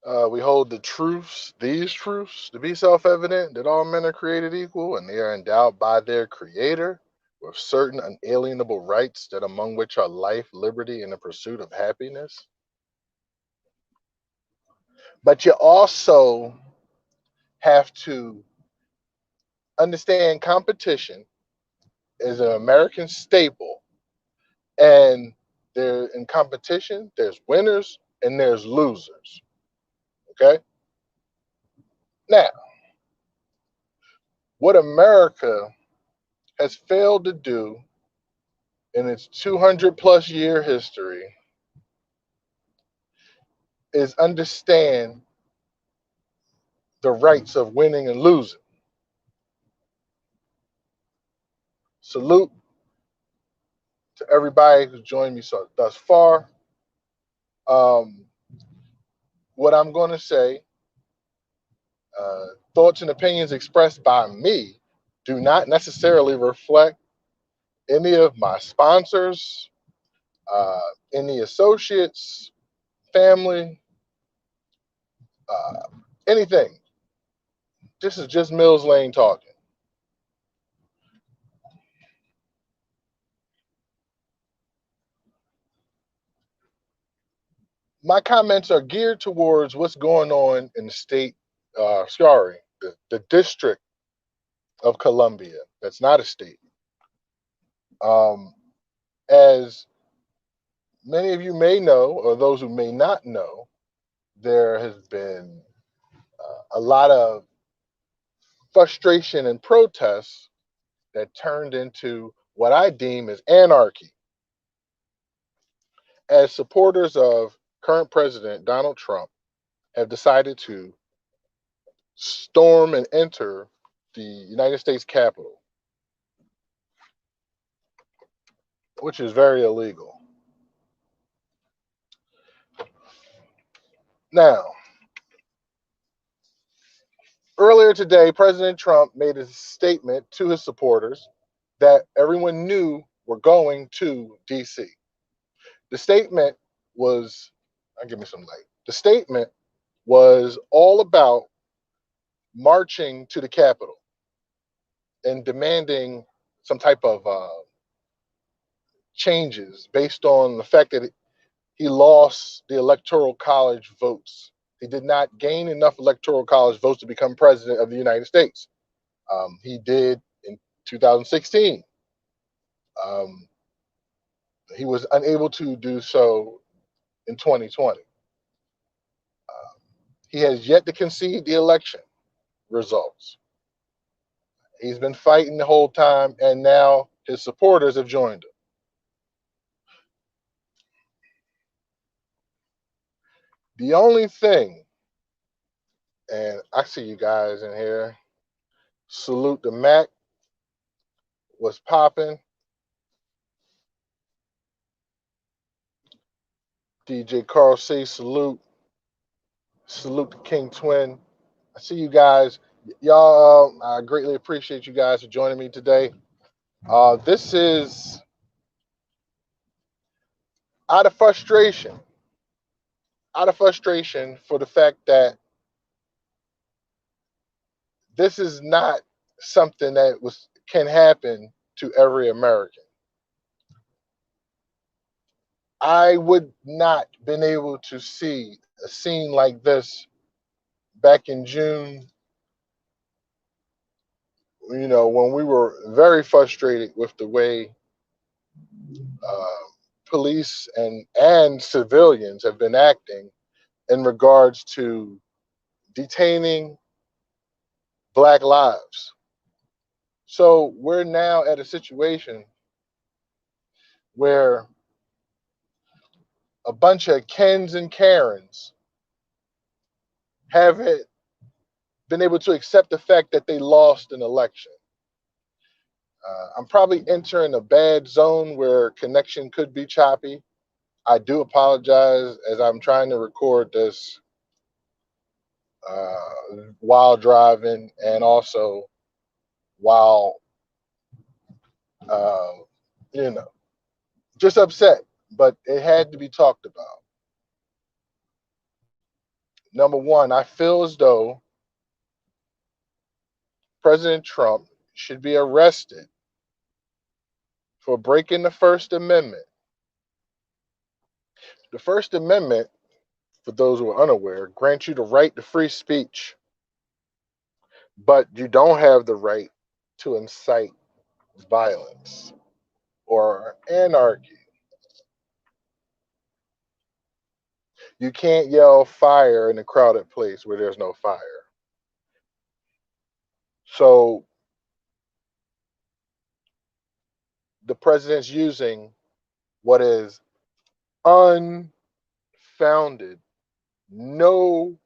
We hold these truths, to be self evident that all men are created equal and they are endowed by their Creator with certain unalienable rights, that among which are life, liberty, and the pursuit of happiness. But you also have to understand competition is an American staple, and there in competition, there's winners and there's losers. Okay? Now, what America has failed to do in its 200 plus year history is understand the rights of winning and losing. Salute to everybody who's joined me thus far. Um, what I'm going to say, uh, thoughts and opinions expressed by me do not necessarily reflect any of my sponsors, uh, any associates, family, uh, anything. This is just Mills Lane talking. My comments are geared towards what's going on in the state, the District of Columbia. That's not a state. Um, as many of you may know, or those who may not know, there has been a lot of frustration and protests that turned into what I deem as anarchy. As supporters of current President Donald Trump have decided to storm and enter the United States Capitol, which is very illegal. Now, earlier today, President Trump made a statement to his supporters that everyone knew were going to DC. The statement was, give me some light. The statement was all about marching to the Capitol and demanding some type of changes based on the fact that he lost the Electoral College votes. He did not gain enough Electoral College votes to become president of the United States. He did in 2016. Um, he was unable to do so in 2020. He has yet to concede the election results. He's been fighting the whole time, and now his supporters have joined him. The only thing, and I see you guys in here, salute the Mac, was popping. DJ Carl C, salute. Salute the King Twin. I see you guys. Y'all, I greatly appreciate you guys for joining me today. This is out of frustration, for the fact that this is not something that was can happen to every American. I would not been able to see a scene like this back in June, when we were very frustrated with the way uh, police and civilians have been acting in regards to detaining black lives. So we're now at a situation where a bunch of Kens and Karens haven't been able to accept the fact that they lost an election. I'm probably entering a bad zone where connection could be choppy. I do apologize as I'm trying to record this while driving and also while, uh, you know, just upset, but it had to be talked about. Number one, I feel as though President Trump should be arrested for breaking the First Amendment. The First Amendment, for those who are unaware, grants you the right to free speech, but you don't have the right to incite violence or anarchy. You can't yell fire in a crowded place where there's no fire. So the president's using what is unfounded, no,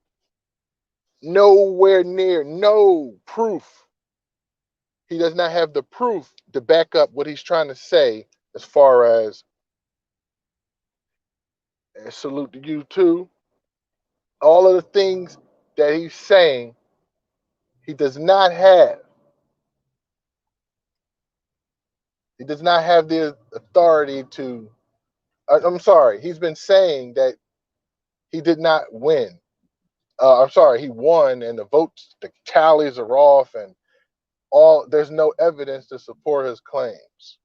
nowhere near, no proof. He does not have the proof to back up what he's trying to say as far as salute to you too. All of the things that he's saying, he does not have. He does not have the authority to. I'm sorry. He's been saying that he did not win. I'm sorry, he won, and the votes, the tallies are off, and all there's no evidence to support his claims.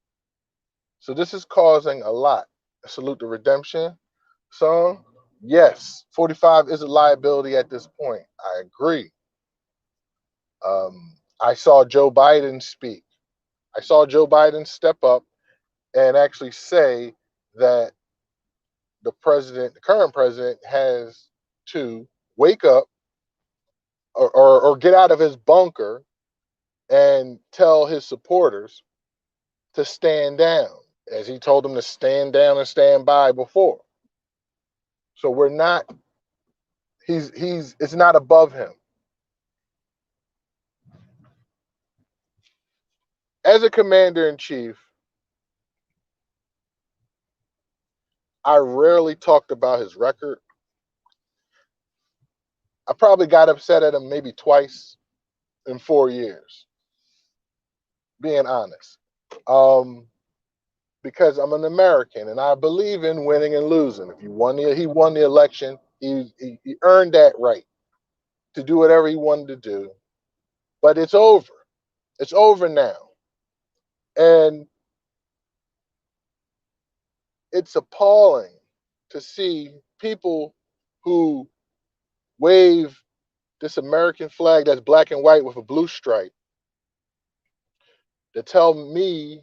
So this is causing a lot. Salute the redemption song. Yes, 45 is a liability at this point. I agree. I saw Joe Biden speak. I saw Joe Biden step up and actually say that the current president, has to wake up or get out of his bunker and tell his supporters to stand down, as he told them to stand down and stand by before. So we're not. He's. It's not above him. As a commander in chief, I rarely talked about his record. I probably got upset at him maybe twice in 4 years, being honest. Um, because I'm an American and I believe in winning and losing. If he won the election. He earned that right to do whatever he wanted to do. But it's over. It's over now. And it's appalling to see people who wave this American flag that's black and white with a blue stripe to tell me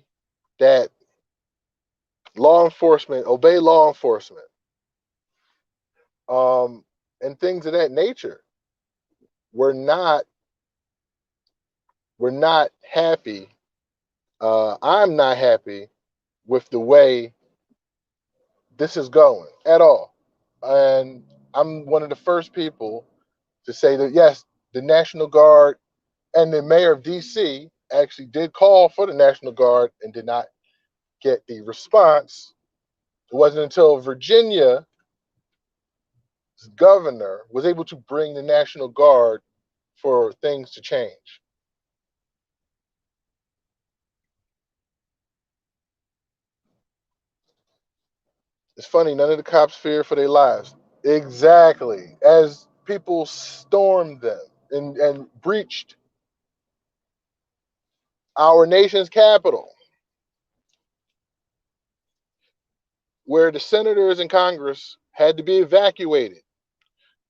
that obey law enforcement, and things of that nature. We're not we're not happy. I'm not happy with the way this is going at all. And I'm one of the first people to say that yes, the National Guard and the mayor of DC actually did call for the National Guard and did not get the response. It wasn't until Virginia's governor was able to bring the National Guard for things to change. It's funny, none of the cops fear for their lives. Exactly. As people stormed them and breached our nation's capital, where the senators in Congress had to be evacuated.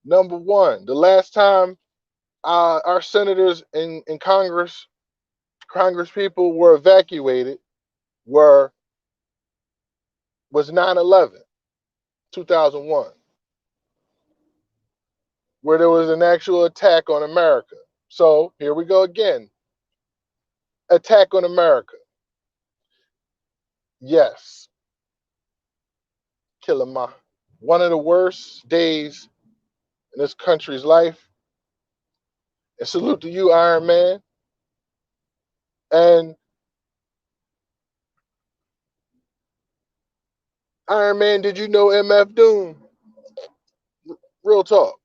Number one, the last time our senators in Congress people were evacuated were was 9/11, 2001, where there was an actual attack on America. So here we go again. Attack on America. Yes, Kilima. One of the worst days in this country's life. And salute to you, Iron Man. And Iron Man, did you know MF Doom? Real talk.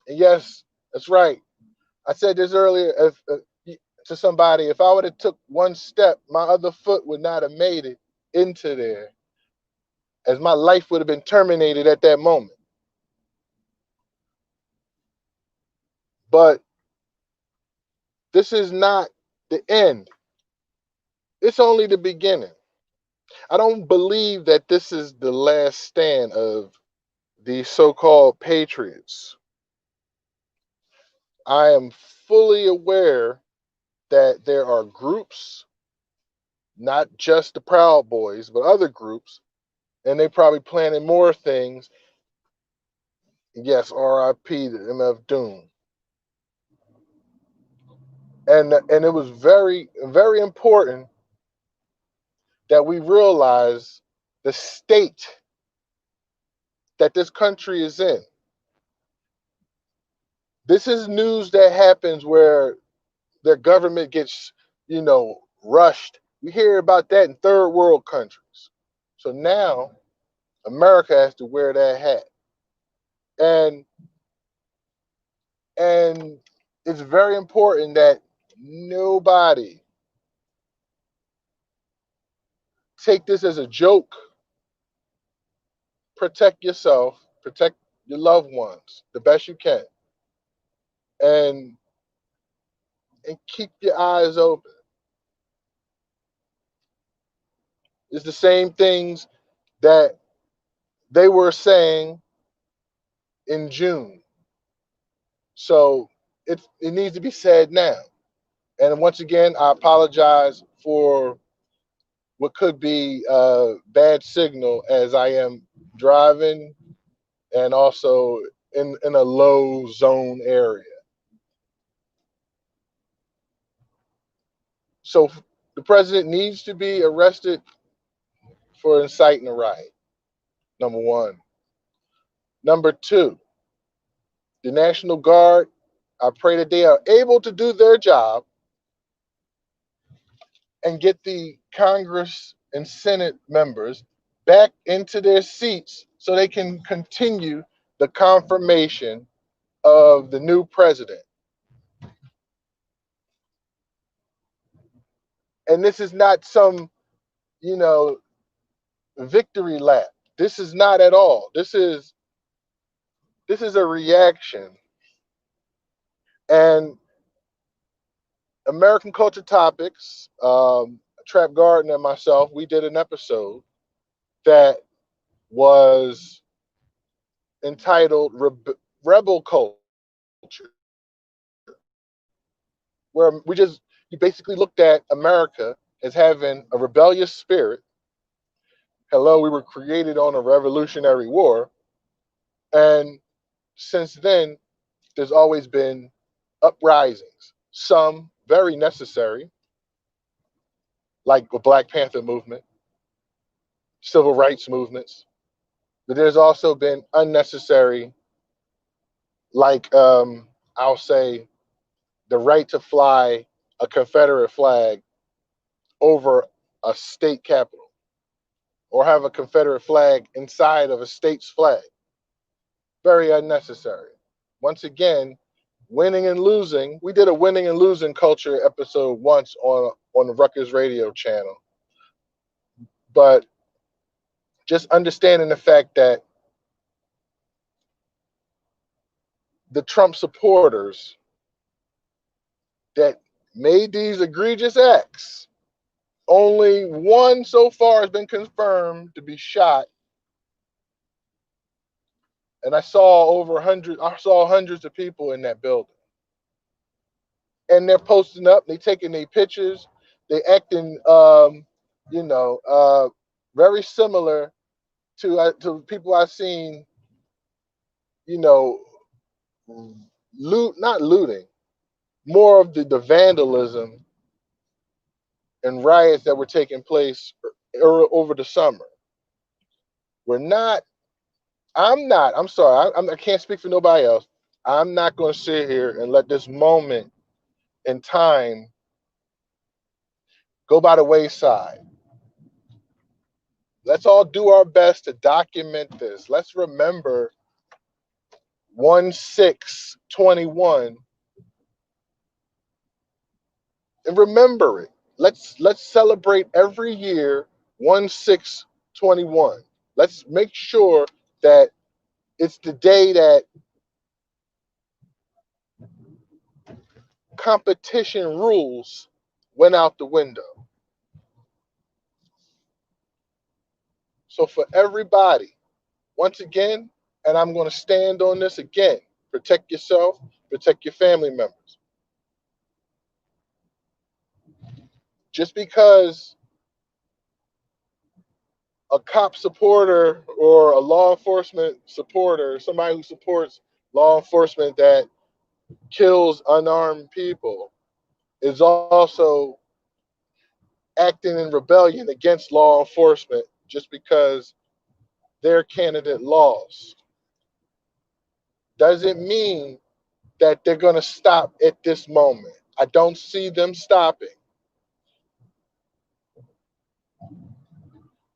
And yes, that's right. I said this earlier to somebody. If I would have took one step, my other foot would not have made it into there, as my life would have been terminated at that moment. But this is not the end. It's only the beginning. I don't believe that this is the last stand of the so-called patriots. I am fully aware that there are groups, not just the Proud Boys, but other groups, and they probably planning more things. Yes, R.I.P. to MF Doom. And it was very, very important that we realize the state that this country is in. This is news that happens where their government gets, rushed. We hear about that in third world countries. So now America has to wear that hat. And and it's very important that nobody take this as a joke. Protect yourself, protect your loved ones the best you can. And keep your eyes open. It's the same things that they were saying in June. So it needs to be said now. And once again, I apologize for what could be a bad signal as I am driving and also in a low zone area. So the president needs to be arrested for inciting a riot. Number one. Number two, the National Guard, I pray that they are able to do their job and get the Congress and Senate members back into their seats so they can continue the confirmation of the new president. And this is not some, you know, victory lap. This is not at all. This is a reaction. And American Culture Topics, Trap Garden and myself, we did an episode that was entitled Rebel Culture, where you basically looked at America as having a rebellious spirit. Hello, we were created on a revolutionary war. And since then, there's always been uprisings, some very necessary, like the Black Panther movement, civil rights movements. But there's also been unnecessary, like I'll say, the right to fly a Confederate flag over a state capital or have a Confederate flag inside of a state's flag. Very unnecessary. Once again, winning and losing. We did a winning and losing culture episode once on the Rutgers radio channel. But just understanding the fact that the Trump supporters that made these egregious acts, only one so far has been confirmed to be shot. And I saw hundreds of people in that building. And they're posting up, they taking their pictures, they acting you know, very similar to people I've seen, you know, not looting, more of the vandalism and riots that were taking place over the summer. We're not, I'm sorry, I can't speak for nobody else. I'm not going to sit here and let this moment in time go by the wayside. Let's all do our best to document this. Let's remember 1/6/21 and remember it. Let's celebrate every year 1/6/21. Let's make sure that it's the day that competition rules went out the window. So for everybody, once again, and I'm going to stand on this again, protect yourself, protect your family members. Just because a cop supporter or a law enforcement supporter, somebody who supports law enforcement that kills unarmed people, is also acting in rebellion against law enforcement just because their candidate lost, doesn't mean that they're going to stop at this moment. I don't see them stopping.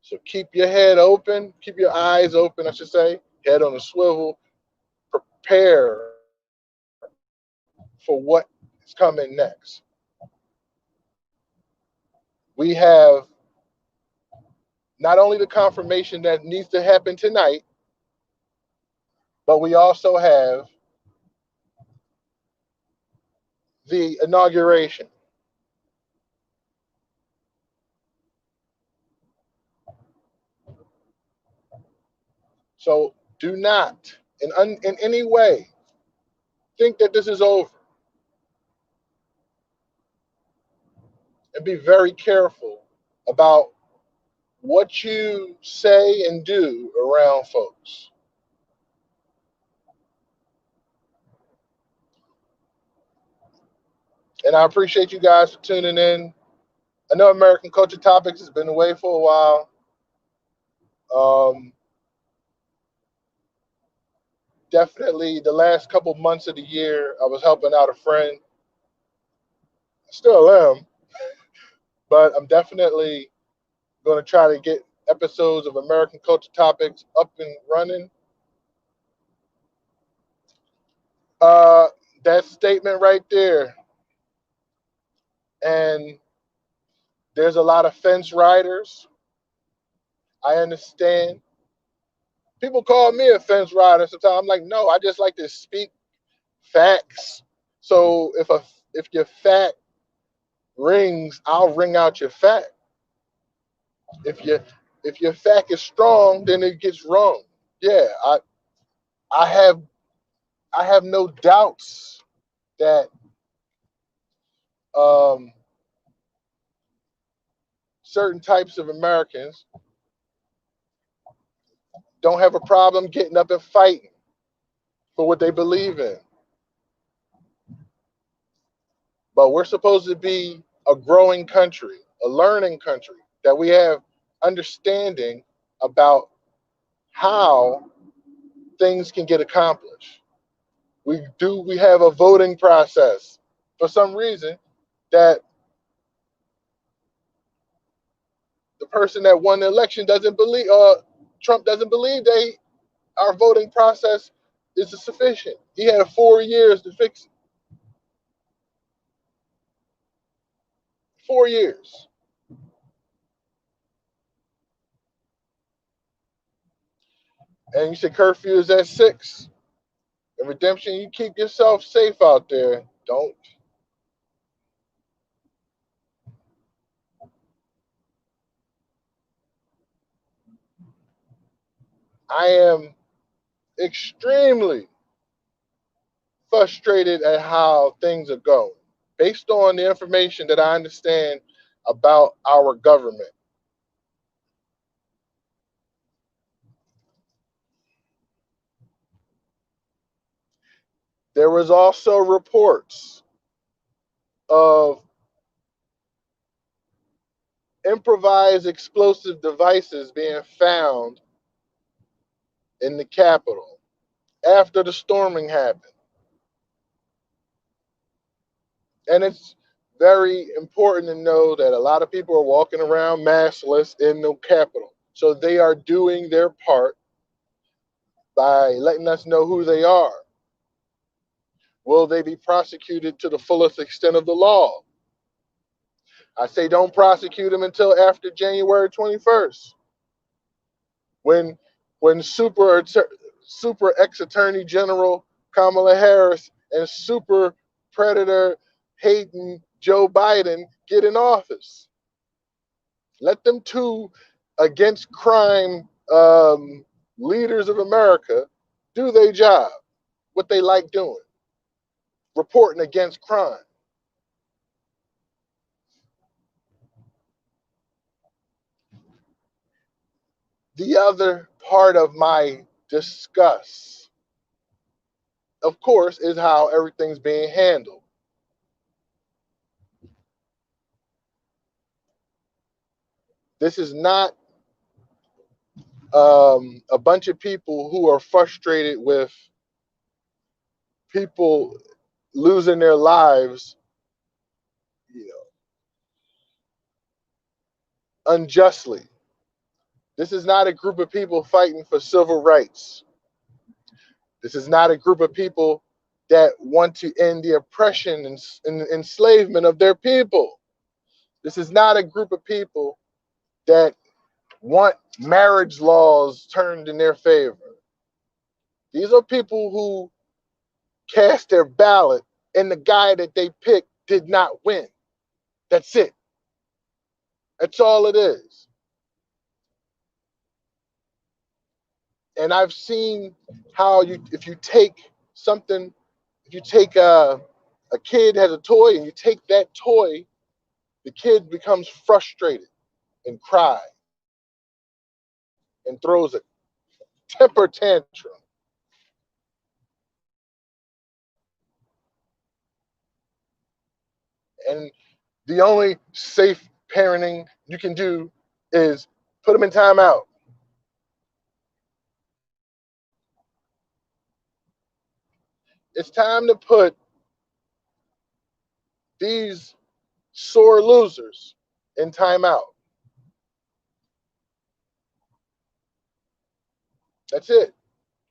So keep your head open, keep your eyes open, I should say, head on a swivel, prepare for what is coming next. We have not only the confirmation that needs to happen tonight, but we also have the inauguration. So do not, in any way, think that this is over. And be very careful about what you say and do around folks. And I appreciate you guys for tuning in. I know American Culture Topics has been away for a while. Um, Definitely the last couple months of the year, I was helping out a friend. I still am, but I'm definitely going to try to get episodes of American Culture Topics up and running. Uh, that statement right there. And there's a lot of fence riders. I understand. People call me a fence rider sometimes. I'm like, no, I just like to speak facts. So if your fact rings, I'll ring out your fact. If your if your fact is strong, then it gets wrong. Yeah, I have I have no doubts that um, certain types of Americans don't have a problem getting up and fighting for what they believe in. But we're supposed to be a growing country, a learning country, that we have understanding about how things can get accomplished. We have a voting process for some reason that the person that won the election doesn't believe Trump doesn't believe our voting process is sufficient. He had 4 years to fix it. 4 years. And you said curfew is at 6. And redemption, you keep yourself safe out there. Don't. I am extremely frustrated at how things are going based on the information that I understand about our government. There was also reports of improvised explosive devices being found in the Capitol after the storming happened. And it's very important to know that a lot of people are walking around maskless in the Capitol. So they are doing their part by letting us know who they are. Will they be prosecuted to the fullest extent of the law? I say don't prosecute them until after January 21st, when super ex Attorney General Kamala Harris and super predator hating Joe Biden get in office. Let them two against crime leaders of America do their job, what they like doing, reporting against crime. The other part of my disgust, of course, is how everything's being handled. This is not a bunch of people who are frustrated with people losing their lives, you know, unjustly. This is not a group of people fighting for civil rights. This is not a group of people that want to end the oppression and enslavement of their people. This is not a group of people that want marriage laws turned in their favor. These are people who cast their ballot and the guy that they picked did not win. That's it. That's all it is. And I've seen how if you take something, if you take a kid has a toy and you take that toy, the kid becomes frustrated and cries and throws a temper tantrum. And the only safe parenting you can do is put them in timeout. It's time to put these sore losers in timeout. That's it.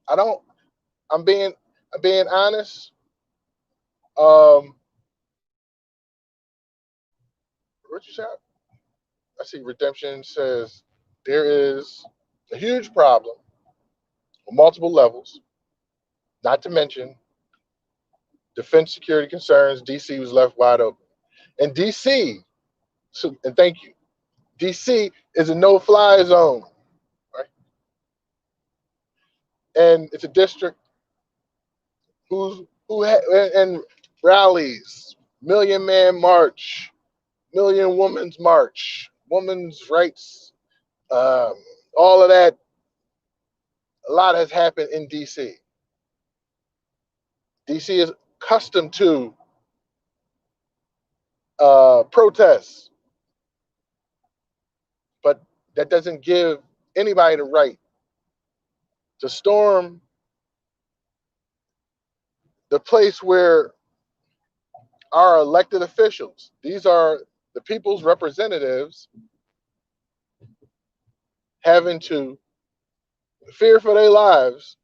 I don't. I'm being honest. Um, what you say? I see Redemption says there is a huge problem on multiple levels. Not to mention defense security concerns. DC was left wide open, and DC. So, and thank you. DC is a no-fly zone, right? And it's a district and rallies, Million Man March, Million Women's March, women's rights, um, all of that. A lot has happened in DC. DC is accustomed to protests, but that doesn't give anybody the right to storm the place where our elected officials, these are the people's representatives, having to fear for their lives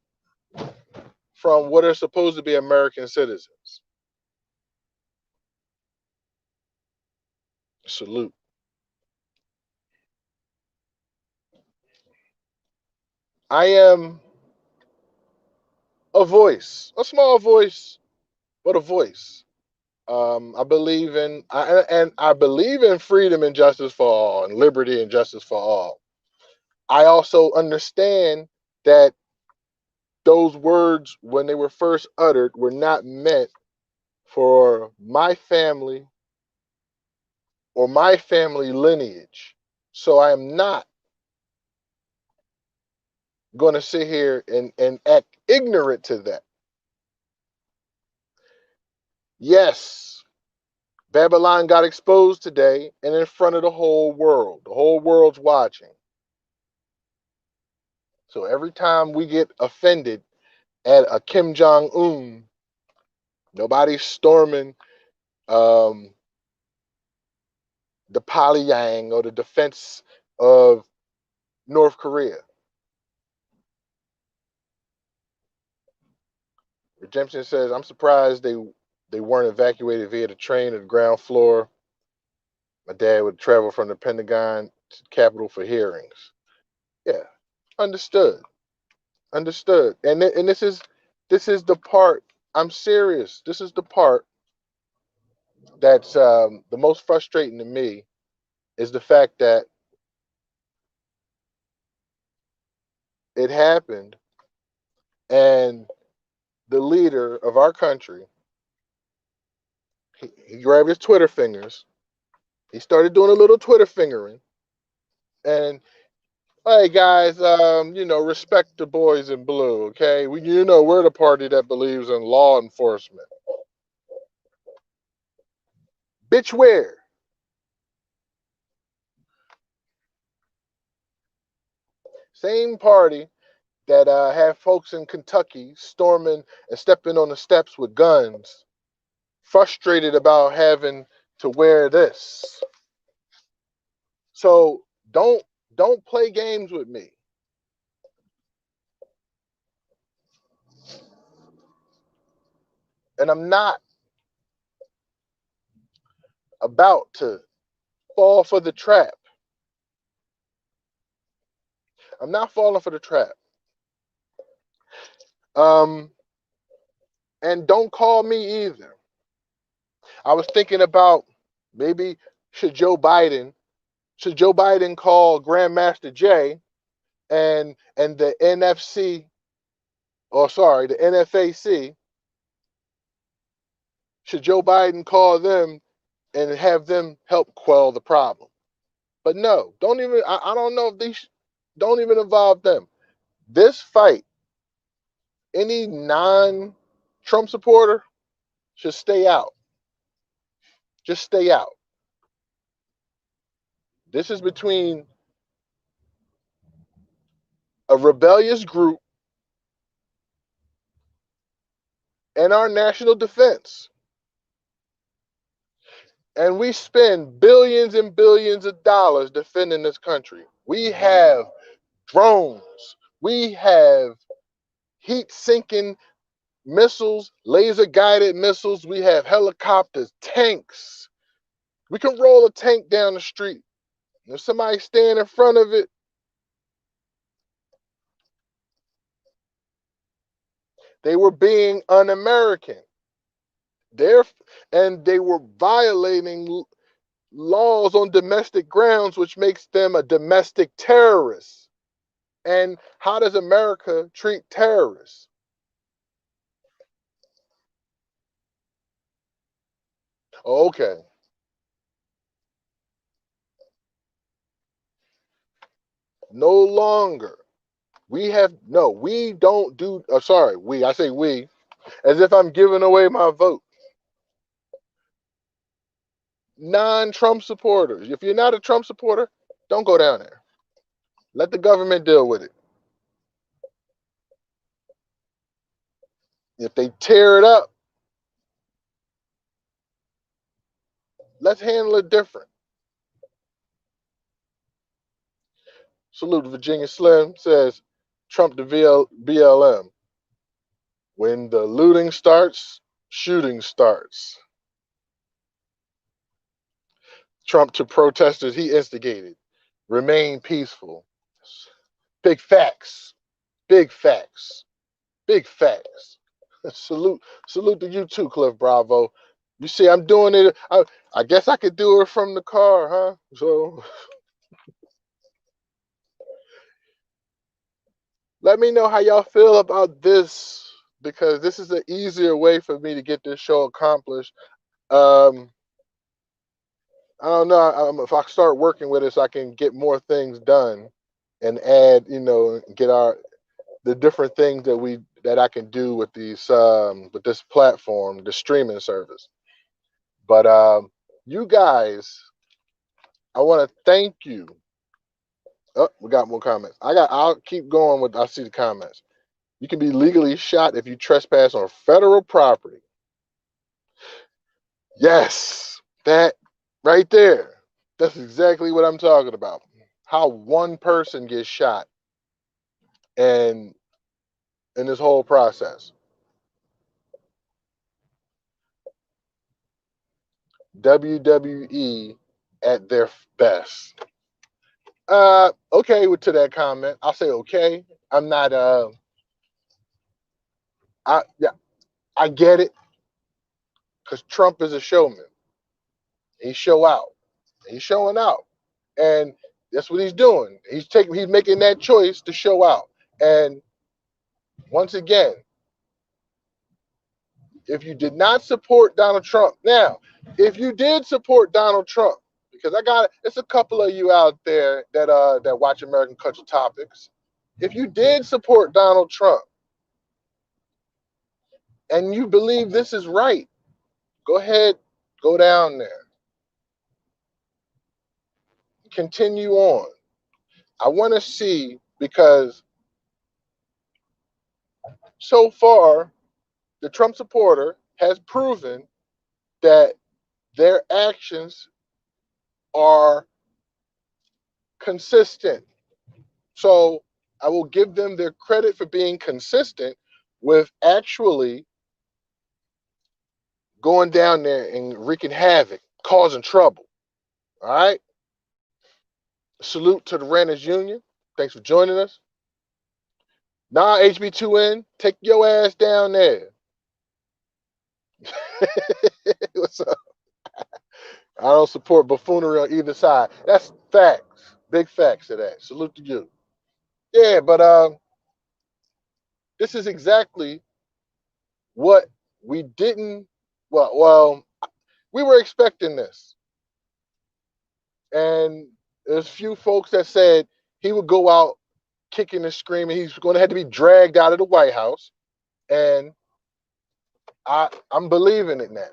from what are supposed to be American citizens. Salute. I am a voice, a small voice, but a voice. I believe and I believe in freedom and justice for all, and liberty and justice for all. I also understand that those words, when they were first uttered, were not meant for my family or my family lineage. So I am not going to sit here and act ignorant to that. Yes, Babylon got exposed today and in front of the whole world. The whole world's watching. So every time we get offended at a Kim Jong Un, nobody's storming um, the Pyongyang or the defense of North Korea. Redemption says, I'm surprised they weren't evacuated via the train or the ground floor. My dad would travel from the Pentagon to the Capitol for hearings. Yeah, understood. Understood. And this is the part. I'm serious. This is the part that's the most frustrating to me is the fact that it happened and the leader of our country, he grabbed his Twitter fingers. He started doing a little Twitter fingering. And hey guys, respect the boys in blue, okay? We're the party that believes in law enforcement. Bitch, where? Same party that had folks in Kentucky storming and stepping on the steps with guns, frustrated about having to wear this. So don't play games with me. And I'm not about to fall for the trap. I'm not falling for the trap. Um, and don't call me either. I was thinking about maybe should Joe Biden should Joe Biden call Grandmaster Jay and the NFC, or sorry, the NFAC, should Joe Biden call them and have them help quell the problem? But no, don't even. I don't know if these don't even involve them. This fight, any non-Trump supporter should stay out. Just stay out. This is between a rebellious group and our national defense. And we spend billions and billions of dollars defending this country. We have drones. We have heat sinking missiles, laser guided missiles. We have helicopters, tanks. We can roll a tank down the street. If somebody stand in front of it, they were being un-American. They're, and they were violating laws on domestic grounds, which makes them a domestic terrorist. And how does America treat terrorists? Okay, no longer. We don't do, sorry, I say we, as if I'm giving away my vote. Non-Trump supporters. If you're not a Trump supporter, don't go down there. Let the government deal with it. If they tear it up, let's handle it different. Salute to Virginia Slim says Trump to BLM. When the looting starts, shooting starts. Trump to protesters he instigated. Remain peaceful. Big facts. Big facts. Big facts. Salute to you too, Cliff Bravo. You see, I'm doing it. I guess I could do it from the car, huh? So let me know how y'all feel about this, because this is an easier way for me to get this show accomplished. Um, I don't know if I start working with it so I can get more things done and add, get the different things that I can do with this platform, the streaming service. But you guys, I want to thank you. Oh, we got more comments. I'll keep going I see the comments. You can be legally shot if you trespass on federal property. Yes, that right there. That's exactly what I'm talking about. How one person gets shot and in this whole process. WWE at their best. Okay to that comment. I'll say okay. I'm not I yeah, I get it, because Trump is a showman. He show out. He's showing out, and that's what he's doing. He's making that choice to show out. And once again, if you did not support Donald Trump, now, if you did support Donald Trump, because it's a couple of you out there that watch American Culture Topics. If you did support Donald Trump and you believe this is right, go ahead, go down there, continue on. I want to see, because so far the Trump supporter has proven that their actions are consistent. So I will give them their credit for being consistent with actually going down there and wreaking havoc, causing trouble. All right. Salute to the Renters Union. Thanks for joining us. Nah, HB2N, take your ass down there. What's up? I don't support buffoonery on either side. That's facts. Big facts to that. Salute to you. Yeah, but this is exactly what we didn't. Well, we were expecting this, and there's a few folks that said he would go out kicking and screaming. He's going to have to be dragged out of the White House, and I'm believing it now.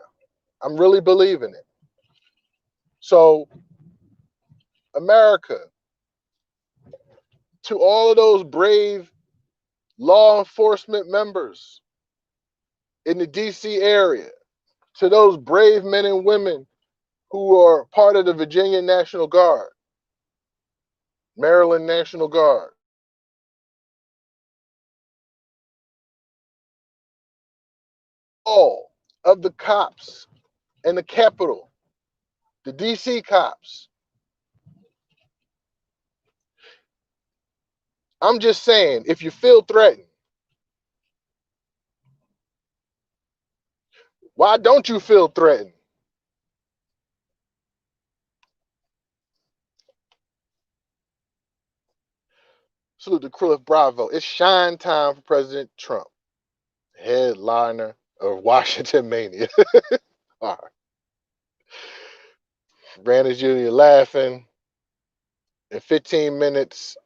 I'm really believing it. So, America, to all of those brave law enforcement members in the DC area, to those brave men and women who are part of the Virginia National Guard, Maryland National Guard, all of the cops in the Capitol, the DC cops. I'm just saying, if you feel threatened, why don't you feel threatened? Salute to Cliff Bravo. It's shine time for President Trump, headliner of Washington Mania. All right. Brandon Jr. laughing. In 15 minutes.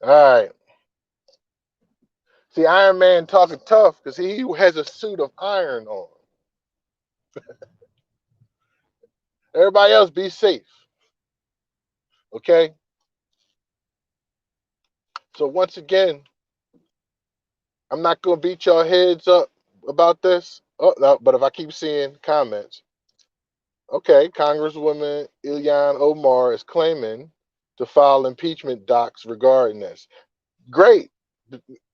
All right. See, Iron Man talking tough because he has a suit of iron on. Everybody else be safe. Okay? So once again, I'm not going to beat y'all heads up about this. Oh, no, but if I keep seeing comments, okay, Congresswoman Ilhan Omar is claiming to file impeachment docs regarding this. Great.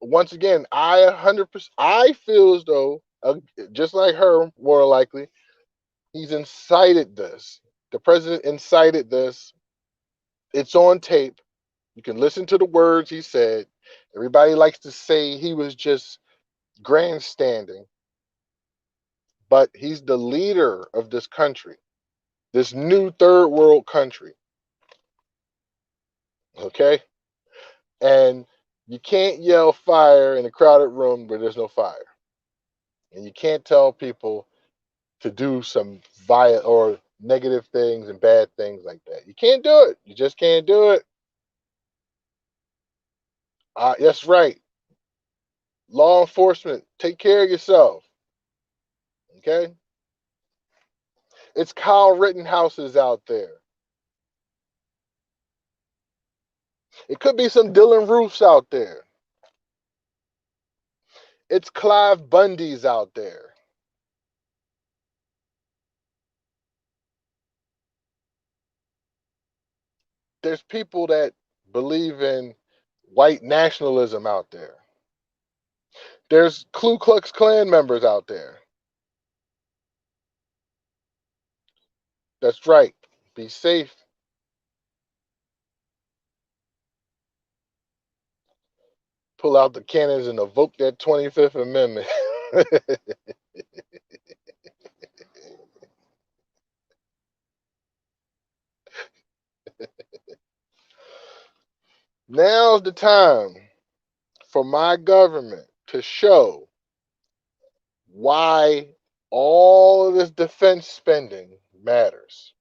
Once again, I 100%, I feel as though, just like her, more likely, he's incited this. The president incited this. It's on tape. You can listen to the words he said. Everybody likes to say he was just grandstanding, but he's the leader of this country, this new third world country. Okay? And you can't yell fire in a crowded room where there's no fire. And you can't tell people to do some violent or negative things and bad things like that. You can't do it. You just can't do it. That's right. Law enforcement, take care of yourself. Okay? It's Kyle Rittenhouses out there. It could be some Dylan Roofs out there. It's Clive Bundy's out there. There's people that believe in white nationalism out there. There's Ku Klux Klan members out there. That's right. Be safe. Pull out the cannons and evoke that 25th Amendment. Now's the time for my government to show why all of this defense spending matters.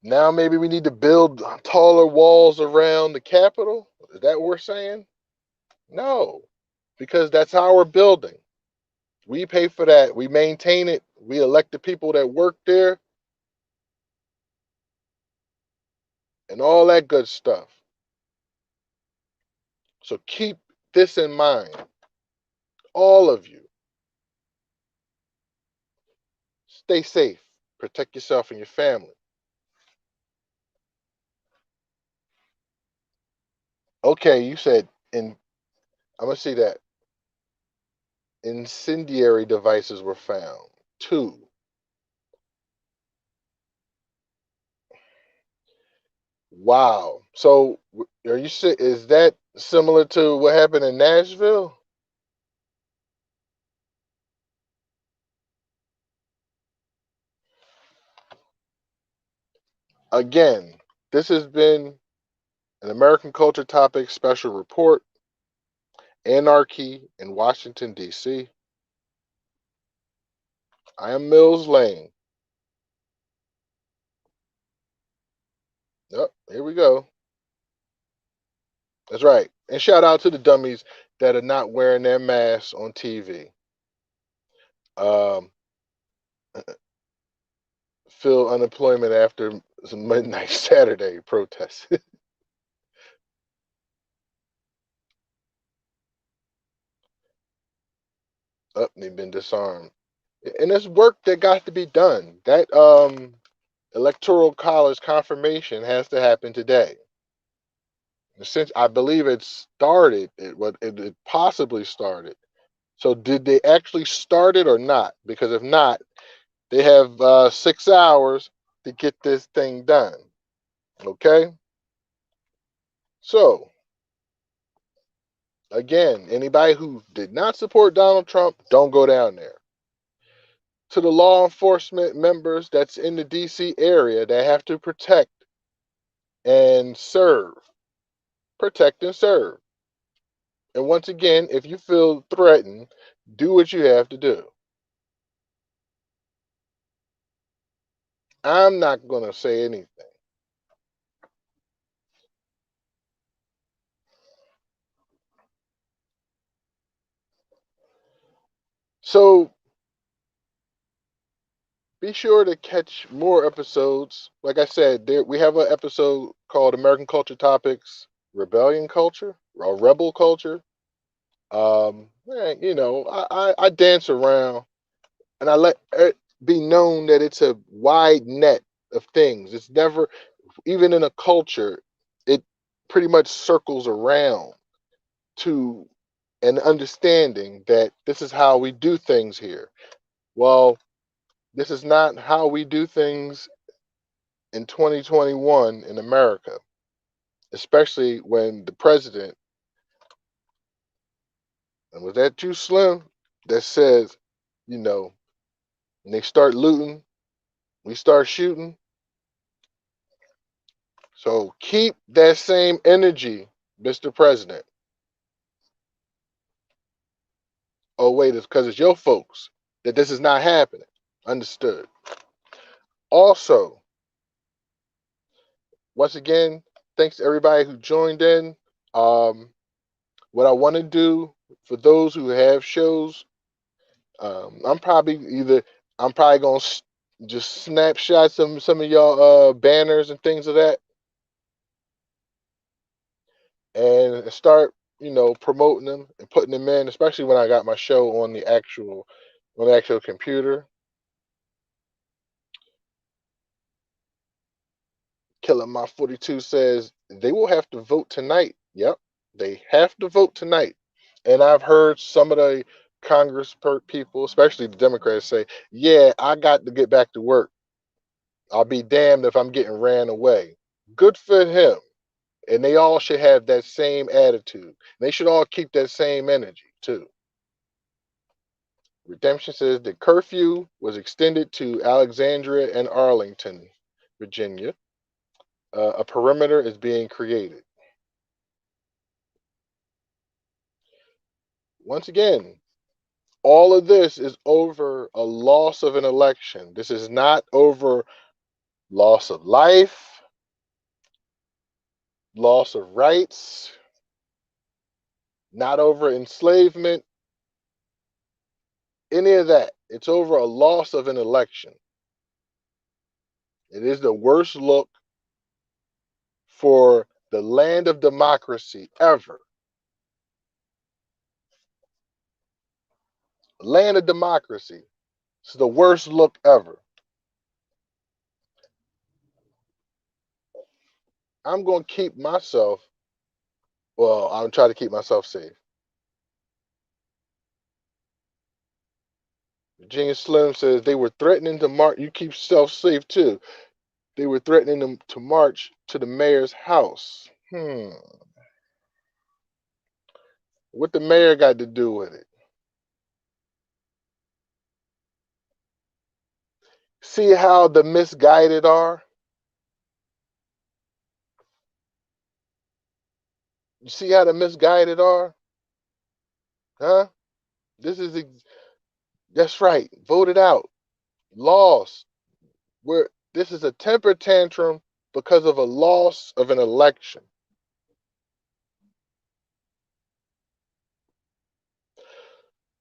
Now maybe we need to build taller walls around the Capitol. Is that what we're saying? No, because that's our building. We pay for that. We maintain it. We elect the people that work there and all that good stuff. So keep this in mind, all of you. Stay safe. Protect yourself and your family. Okay, you said in I'm gonna see that incendiary devices were found. Two. Wow. So are you is that similar to what happened in Nashville? Again, this has been an American Culture Topic special report. Anarchy in Washington, D.C. I am Mills Lane. Yep, here we go. That's right. And shout out to the dummies that are not wearing their masks on TV. Um, feel unemployment after some midnight Saturday protests. Up, they've been disarmed. And there's work that got to be done. That electoral college confirmation has to happen today. Since I believe it started, it possibly started. So did they actually start it or not? Because if not, they have 6 hours to get this thing done. Okay. So again, anybody who did not support Donald Trump, don't go down there. To the law enforcement members that's in the DC area that have to and serve, protect and serve. And once again, if you feel threatened, do what you have to do. I'm not going to say anything. So be sure to catch more episodes. Like I said, we have an episode called American Culture Topics, Rebellion Culture or Rebel Culture. I dance around and I let it be known that it's a wide net of things. It's never, even in a culture, it pretty much circles around to an understanding that this is how we do things here. Well, this is not how we do things in 2021 in America, especially when the president, and was that you, Slim, that says, you know, when they start looting, we start shooting. So keep that same energy, Mr. President. Oh, wait, it's because it's your folks that this is not happening. Understood. Also, once again, thanks to everybody who joined in. Um, what I want to do for those who have shows, I'm probably either I'm probably gonna just snapshot some of y'all banners and things of that, and start promoting them and putting them in, especially when I got my show on the actual computer. Killer My 42 says they will have to vote tonight. Yep, they have to vote tonight. And I've heard some of the Congress people, especially the Democrats, say, "Yeah, I got to get back to work. I'll be damned if I'm getting ran away." Good for him. And they all should have that same attitude. They should all keep that same energy too. Redemption says the curfew was extended to Alexandria and Arlington, Virginia. A perimeter is being created. Once again, all of this is over a loss of an election. This is not over loss of life, loss of rights, not over enslavement, any of that. It's over a loss of an election. It is the worst look for the land of democracy ever. Land of democracy. It's the worst look ever. I'm going to keep myself, well, I'm trying to keep myself safe. Virginia Slim says they were threatening to march. You keep yourself safe too. They were threatening them to march to the mayor's house. What the mayor got to do with it? See how the misguided are? You see how the misguided are? Huh? This is that's right. Voted out. Lost. This is a temper tantrum because of a loss of an election.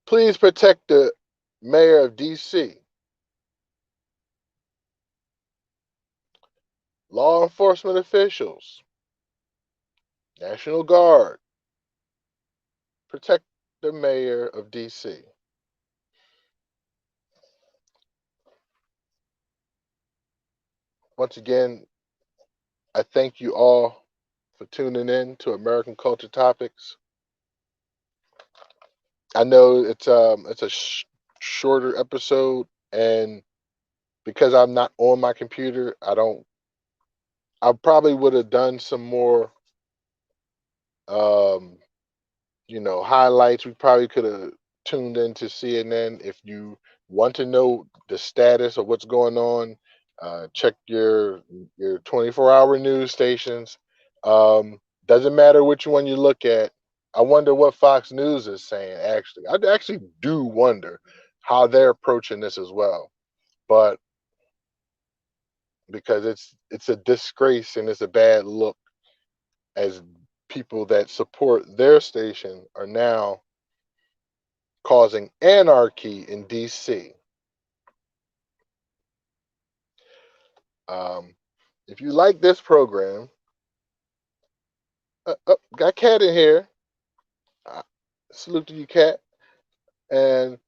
Please protect the mayor of DC. Law enforcement officials, National Guard, protect the mayor of DC. Once again, I thank you all for tuning in to American Culture Topics. I know it's a shorter episode, and because I'm not on my computer, I probably would have done some more um, highlights. We probably could have tuned into CNN. If you want to know the status of what's going on, check your 24-hour news stations. Doesn't matter which one you look at. I wonder what Fox News is saying. Actually, I actually do wonder how they're approaching this as well. But because it's a disgrace and it's a bad look, as people that support their station are now causing anarchy in DC. Um, if you like this program, got Cat in here. Salute to you, Cat. And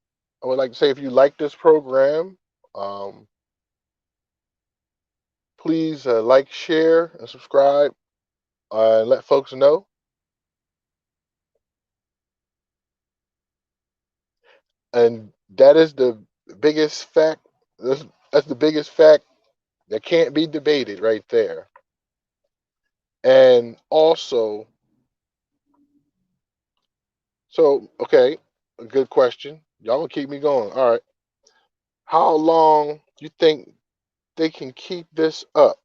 I would like to say, if you like this program, um, please like, share, and subscribe, and let folks know. And that is the biggest fact. That's the biggest fact that can't be debated right there. And also, so, okay, a good question. Y'all gonna keep me going. All right. How long you think they can keep this up?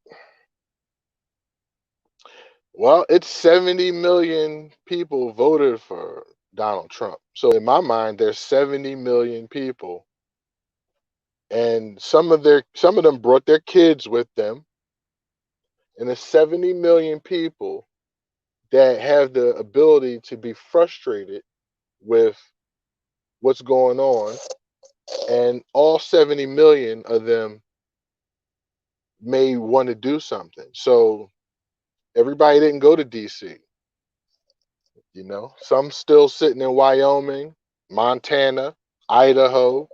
Well, it's 70 million people voted for Donald Trump. So in my mind, there's 70 million people. And some of them brought their kids with them. And there's 70 million people that have the ability to be frustrated with what's going on. And all 70 million of them may want to do something. So everybody didn't go to DC. Some still sitting in Wyoming, Montana, Idaho,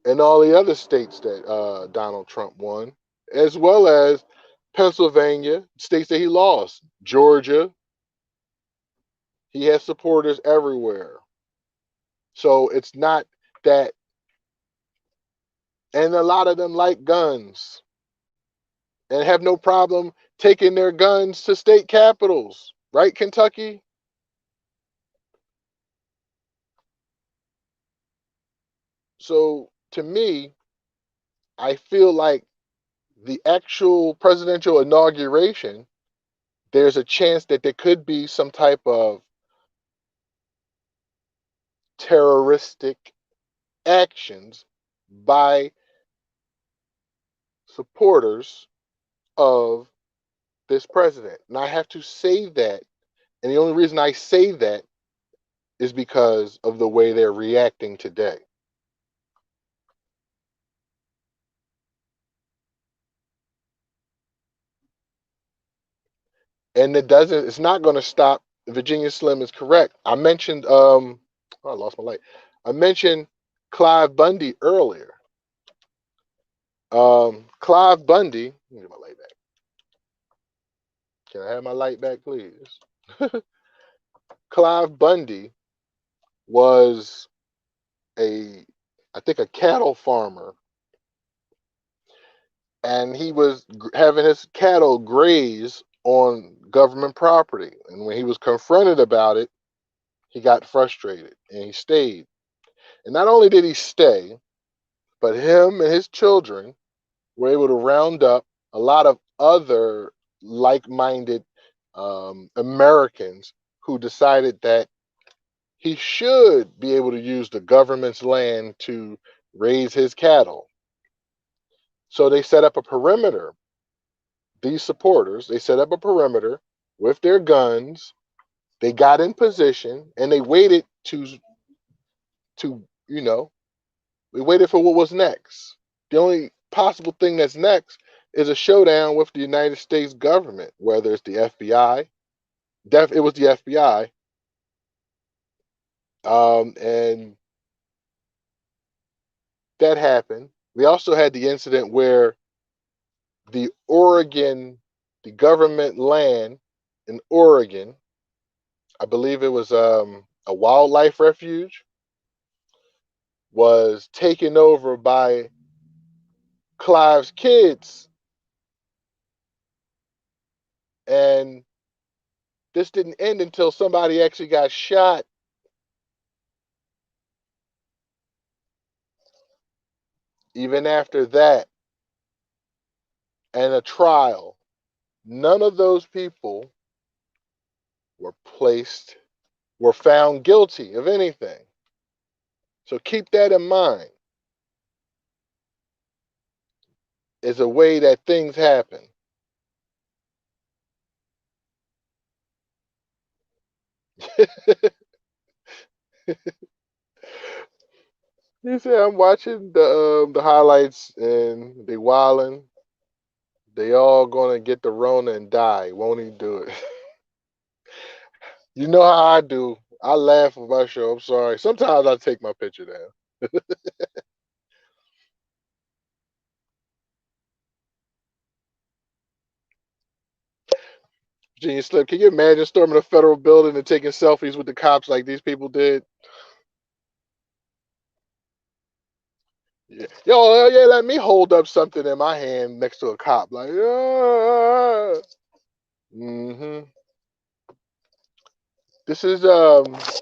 and all the other states that Donald Trump won, as well as Pennsylvania, states that he lost, Georgia. He has supporters everywhere. So it's not that, and a lot of them like guns and have no problem taking their guns to state capitals, right, Kentucky? So to me, I feel like the actual presidential inauguration, there's a chance that there could be some type of terroristic actions by supporters of this president. And I have to say that. And the only reason I say that is because of the way they're reacting today. And it's not going to stop. Virginia Slim is correct. I mentioned, oh, I lost my light. I mentioned Clive Bundy earlier. Clive Bundy, let me get my light back. Can I have my light back, please? Clive Bundy was I think, a cattle farmer, and he was having his cattle graze on government property. And when he was confronted about it, he got frustrated and he stayed. And not only did he stay, but him and his children were able to round up a lot of other like-minded Americans who decided that he should be able to use the government's land to raise his cattle. So they set up a perimeter. These supporters, they set up a perimeter with their guns. They got in position and they waited to we waited for what was next. The only possible thing that's next is a showdown with the United States government, whether it's the FBI. It was the FBI, and that happened. We also had the incident where the Oregon, the government land in Oregon, I believe it was a wildlife refuge, was taken over by Clive's kids, and this didn't end until somebody actually got shot. Even after that, and a trial, none of those people were were found guilty of anything. So keep that in mind. Is a way that things happen. You say I'm watching the highlights and they wilding. They all gonna get the Rona and die. Won't he do it? You know how I do. I laugh with my show. I'm sorry. Sometimes I take my picture down. Genius Slip, can you imagine storming a federal building and taking selfies with the cops like these people did? Yeah. Yo, yeah, let me hold up something in my hand next to a cop. Like, ah. Mm-hmm. This is this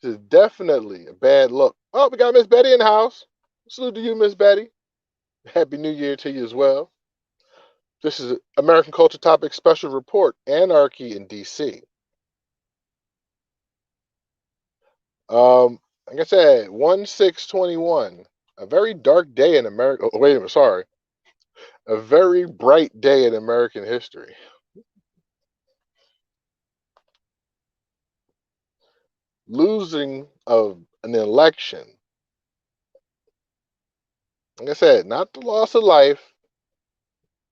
is definitely a bad look. Oh, we got Miss Betty in the house. Salute to you, Miss Betty. Happy New Year to you as well. This is American Culture Topic Special Report, Anarchy in DC. Like I said, 1/6/21. A very dark day in America. Oh, wait a minute, sorry. A very bright day in American history. Losing of an election. Like I said, not the loss of life,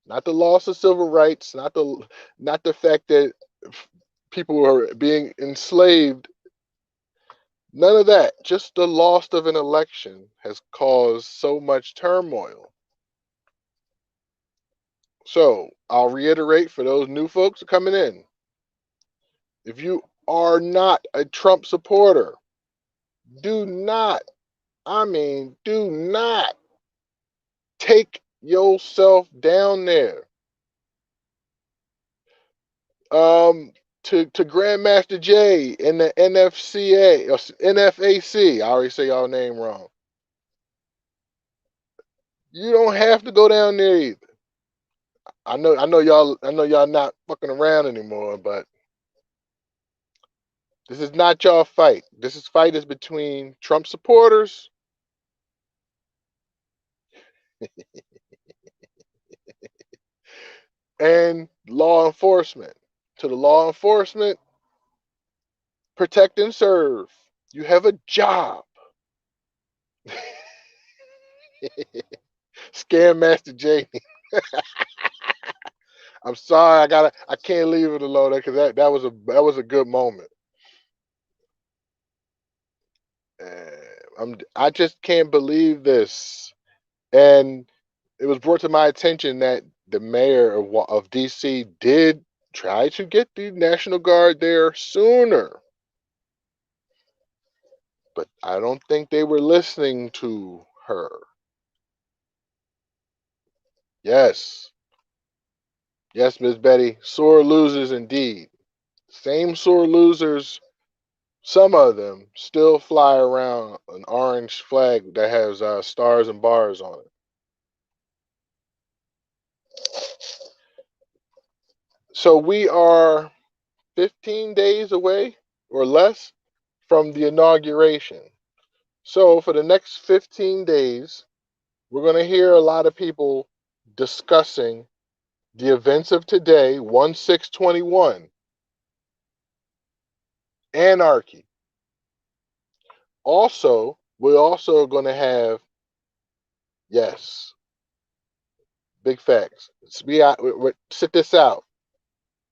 not the loss of civil rights, not the fact that people were being enslaved. None of that. Just the loss of an election has caused so much turmoil. So I'll reiterate for those new folks coming in. If you are not a Trump supporter, do not, I mean, do not take yourself down there. Um, to Grandmaster J in the NFCA or NFAC. I already say y'all name wrong. You don't have to go down there either. I know y'all not fucking around anymore, but this is not y'all fight. This fight is between Trump supporters and law enforcement. To the law enforcement, protect and serve. You have a job. Scam Master Jamie. I'm sorry, I can't leave it alone because that was a good moment. I just can't believe this. And it was brought to my attention that the mayor of DC did try to get the National Guard there sooner, but I don't think they were listening to her. Yes, yes, Miss Betty, sore losers indeed. Same sore losers. Some of them still fly around an orange flag that has stars and bars on it. So we are 15 days away or less from the inauguration. So for the next 15 days, we're going to hear a lot of people discussing the events of today, 1/6/21, anarchy. Also, we're also going to have, yes, big facts. Sit this out.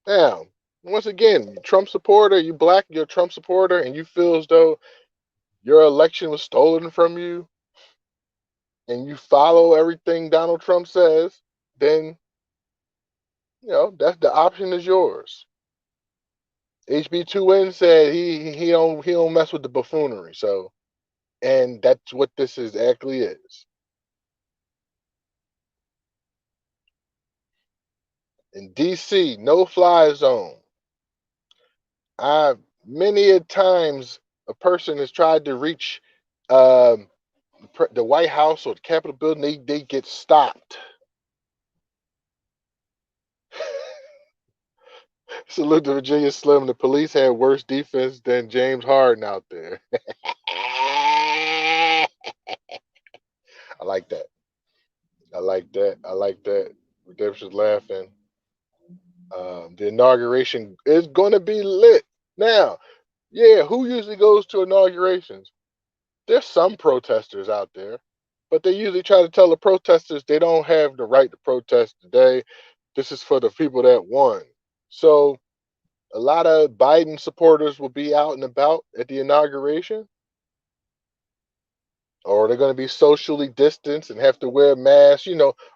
Now, once again, Trump supporter, you black, you're a Trump supporter, and you feel as though your election was stolen from you, and you follow everything Donald Trump says, then that's the option is yours. HB2N said he don't mess with the buffoonery. So, and that's what this is actually is. In DC, no fly zone. I Many a times a person has tried to reach um, the White House or the Capitol building, they get stopped. Salute to Virginia Slim. The police had worse defense than James Harden out there. I like that. I like that. I like that. Redemption's laughing. The inauguration is going to be lit. Now, yeah, who usually goes to inaugurations? There's some protesters out there, but they usually try to tell the protesters they don't have the right to protest today. This is for the people that won. So a lot of Biden supporters will be out and about at the inauguration, or they're going to be socially distanced and have to wear masks.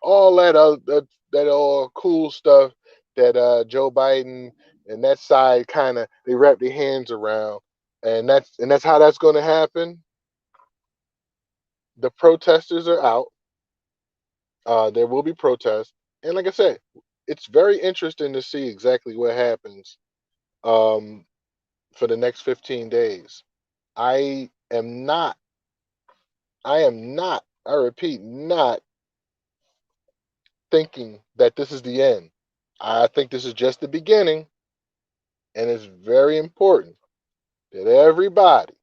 All that all cool stuff that Joe Biden and that side kind of they wrap their hands around, and that's how that's going to happen. The protesters are out. There will be protests, and like I said, it's very interesting to see exactly what happens um, for the next 15 days. I am not. I am not. I repeat, not thinking that this is the end. I think this is just the beginning, and it's very important that everybody,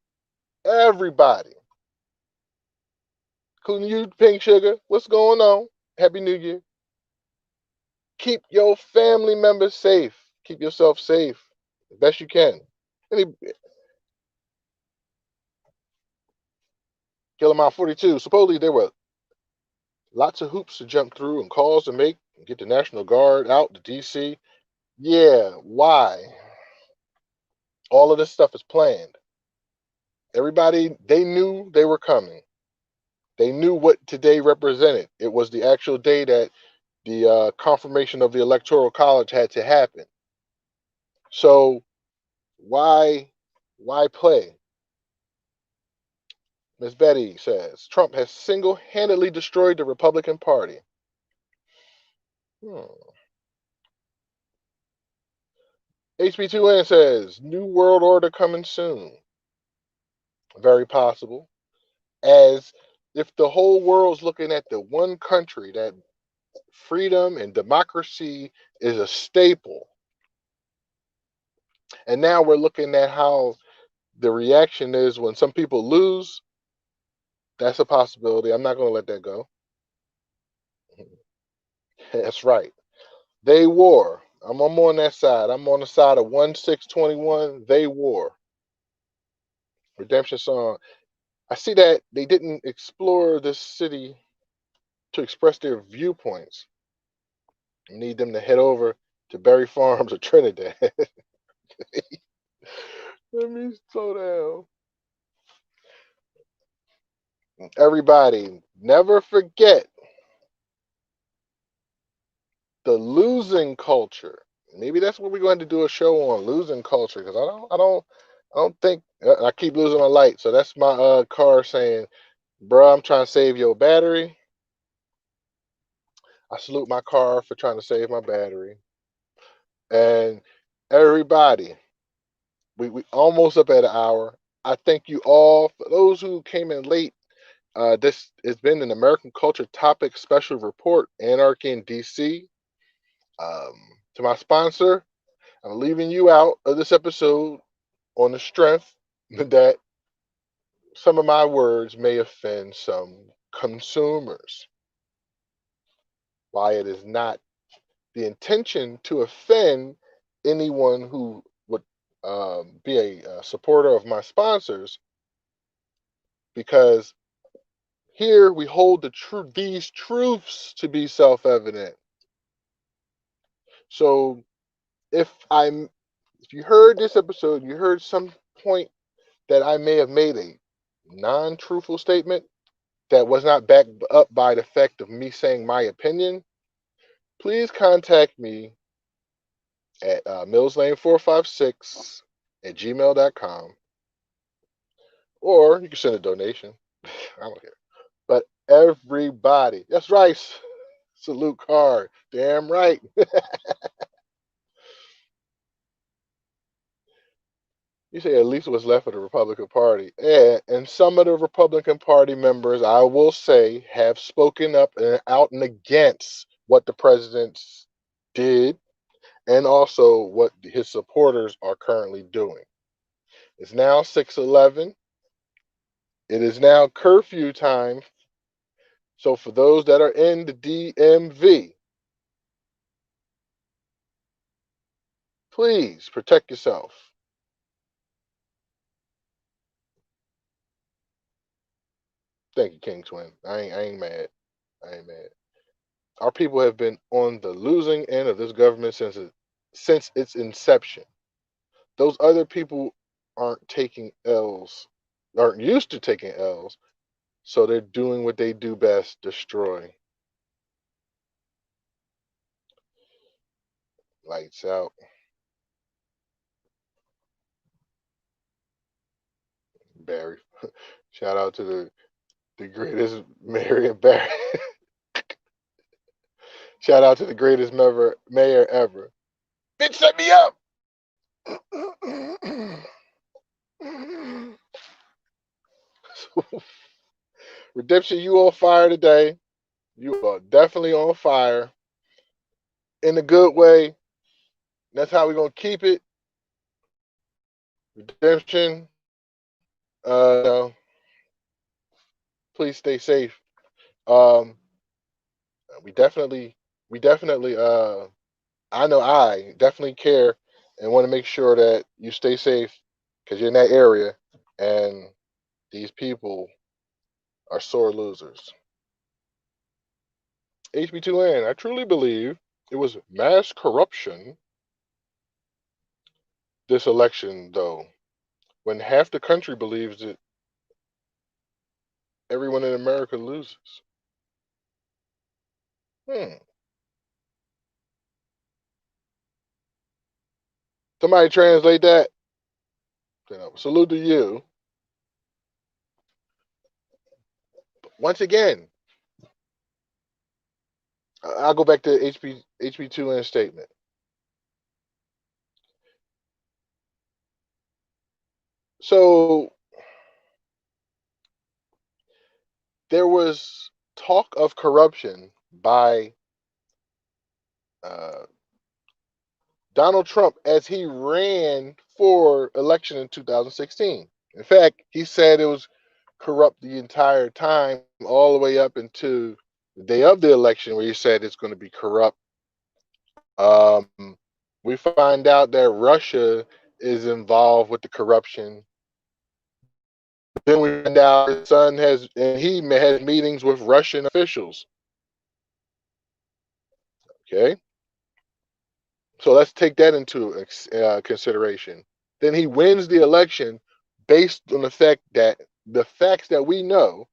including you, Pink Sugar, what's going on? Happy New Year. Keep your family members safe. Keep yourself safe the best you can. Any Kill 'em out 42. Supposedly there were lots of hoops to jump through and calls to make and get the National Guard out to DC. Yeah, why? All of this stuff is planned. Everybody, they knew they were coming. They knew what today represented. It was the actual day that the confirmation of the Electoral College had to happen. So why play? Miss Betty says Trump has single-handedly destroyed the Republican Party. Hmm. HB2N says New World Order coming soon. Very possible. As if the whole world's looking at the one country that freedom and democracy is a staple, and now we're looking at how the reaction is when some people lose, that's a possibility. I'm not going to let that go. That's right. They war. I'm on that side. I'm on the side of 1621. They war. Redemption song. I see that they didn't explore this city to express their viewpoints. I need them to head over to Berry Farms or Trinidad. Let me slow down. Everybody, never forget the losing culture. Maybe that's what we're going to do a show on, losing culture, because I don't think I keep losing my light. So that's my car saying, "Bro, I'm trying to save your battery." I salute my car for trying to save my battery. And everybody, we almost up at an hour. I thank you all for those who came in late. This has been an American Culture Topic Special Report, Anarchy in DC. Um, to my sponsor, I'm leaving you out of this episode on the strength that some of my words may offend some consumers. Why it is not the intention to offend anyone who would be a supporter of my sponsors, because here we hold these truths to be self-evident. So if you heard this episode, you heard some point that I may have made a non-truthful statement that was not backed up by the fact of me saying my opinion, please contact me at millslane456 at gmail.com, or you can send a donation. I don't care. But everybody, that's right. Salute card. Damn right. You say at least what's left of the Republican Party. And some of the Republican Party members, I will say, have spoken up and out and against what the president did and also what his supporters are currently doing. It's now 6:11. It is now curfew time. So for those that are in the DMV, please protect yourself. Thank you, King Twin. I ain't mad. I ain't mad. Our people have been on the losing end of this government since its inception. Those other people aren't taking L's, aren't used to taking L's, so they're doing what they do best: destroy. Lights out. Barry. Shout out to the greatest Marion Barry. Shout out to the greatest mayor ever. Bitch, set me up. Redemption, you on fire today. You are definitely on fire in a good way. That's how we're gonna keep it. Redemption. Uh, please stay safe. Um, we definitely, we definitely. I know I definitely care and want to make sure that you stay safe because you're in that area, and these people are sore losers. HB2N. I truly believe it was mass corruption this election, though. When half the country believes it, everyone in America loses. Hmm. Somebody translate that. Salute to you. Once again, I'll go back to HB2N statement. So there was talk of corruption by uh, Donald Trump as he ran for election in 2016. In fact, he said it was corrupt the entire time, all the way up into the day of the election, where he said it's going to be corrupt. We find out that Russia is involved with the corruption. Then we find out his son has, and he has meetings with Russian officials. Okay, so let's take that into consideration. Then he wins the election based on the facts that we know.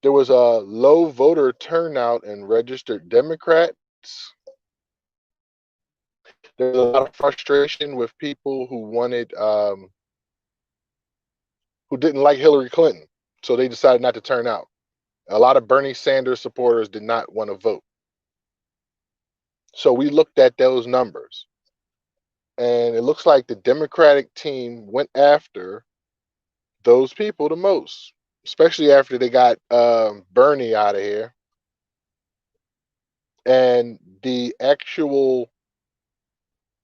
There was a low voter turnout in registered Democrats. There's a lot of frustration with people who didn't like Hillary Clinton, so they decided not to turn out. A lot of Bernie Sanders supporters did not want to vote. So we looked at those numbers, and it looks like the Democratic team went after those people the most, especially after they got Bernie out of here. And the actual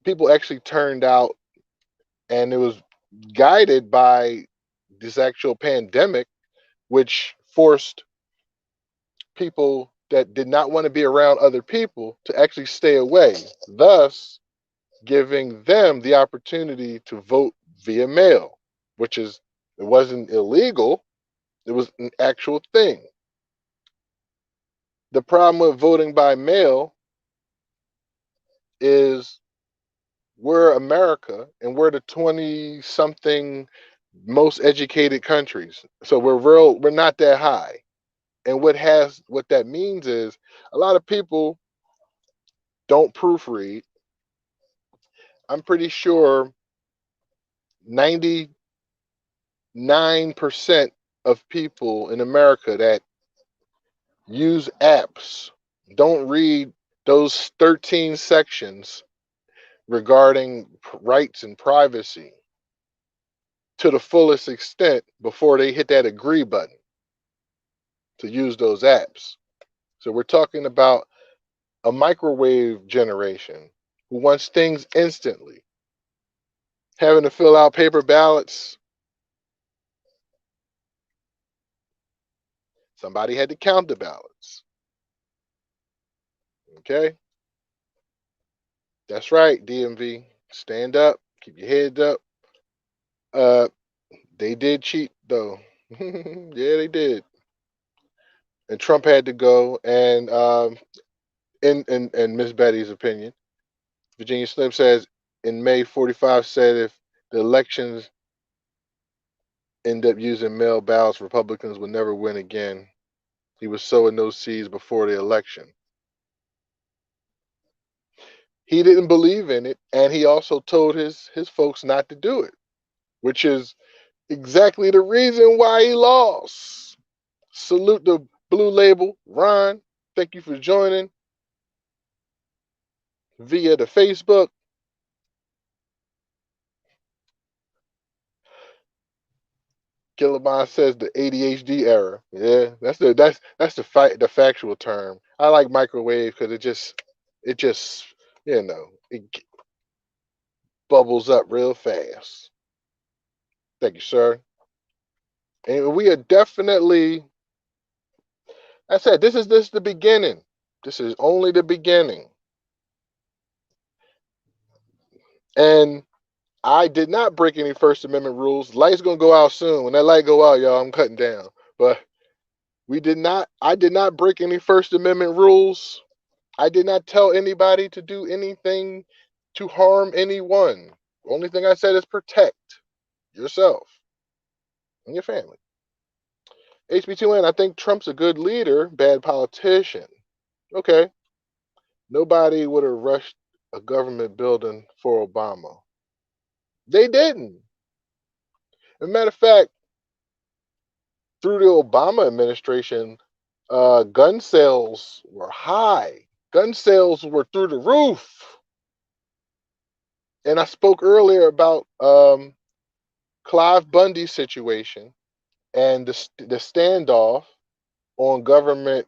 people actually turned out, and it was guided by this actual pandemic, which forced people that did not want to be around other people to actually stay away, thus giving them the opportunity to vote via mail, which is, it wasn't illegal, it was an actual thing. The problem with voting by mail is we're America and we're the 20 something most educated countries. So we're not that high. And what that means is a lot of people don't proofread. I'm pretty sure 99% of people in America that use apps don't read those 13 sections regarding rights and privacy to the fullest extent before they hit that agree button to use those apps. So we're talking about a microwave generation who wants things instantly. Having to fill out paper ballots, somebody had to count the ballots. Okay? That's right, DMV. Stand up, keep your heads up. Uh, they did cheat though. Yeah, they did. And Trump had to go. And in Miss Betty's opinion, Virginia Slim says in May 45 said if the elections end up using mail ballots, Republicans would never win again. He was sowing those seeds before the election. He didn't believe in it, and he also told his folks not to do it, which is exactly the reason why he lost. Salute the Blue Label, Ron. Thank you for joining via the Facebook. Killamon says the ADHD era. Yeah, that's the factual term. I like microwave because it just it bubbles up real fast. Thank you, sir. And we are definitely. I said this is the beginning. This is only the beginning. And I did not break any First Amendment rules. Light's gonna go out soon. When that light go out, y'all, I'm cutting down. But we did not. I did not break any First Amendment rules. I did not tell anybody to do anything to harm anyone. Only thing I said is protect yourself and your family. HB2N, I think Trump's a good leader, bad politician. Okay. Nobody would have rushed a government building for Obama. They didn't. As a matter of fact, through the Obama administration, gun sales were high. Gun sales were through the roof. And I spoke earlier about Clive Bundy's situation and the standoff on government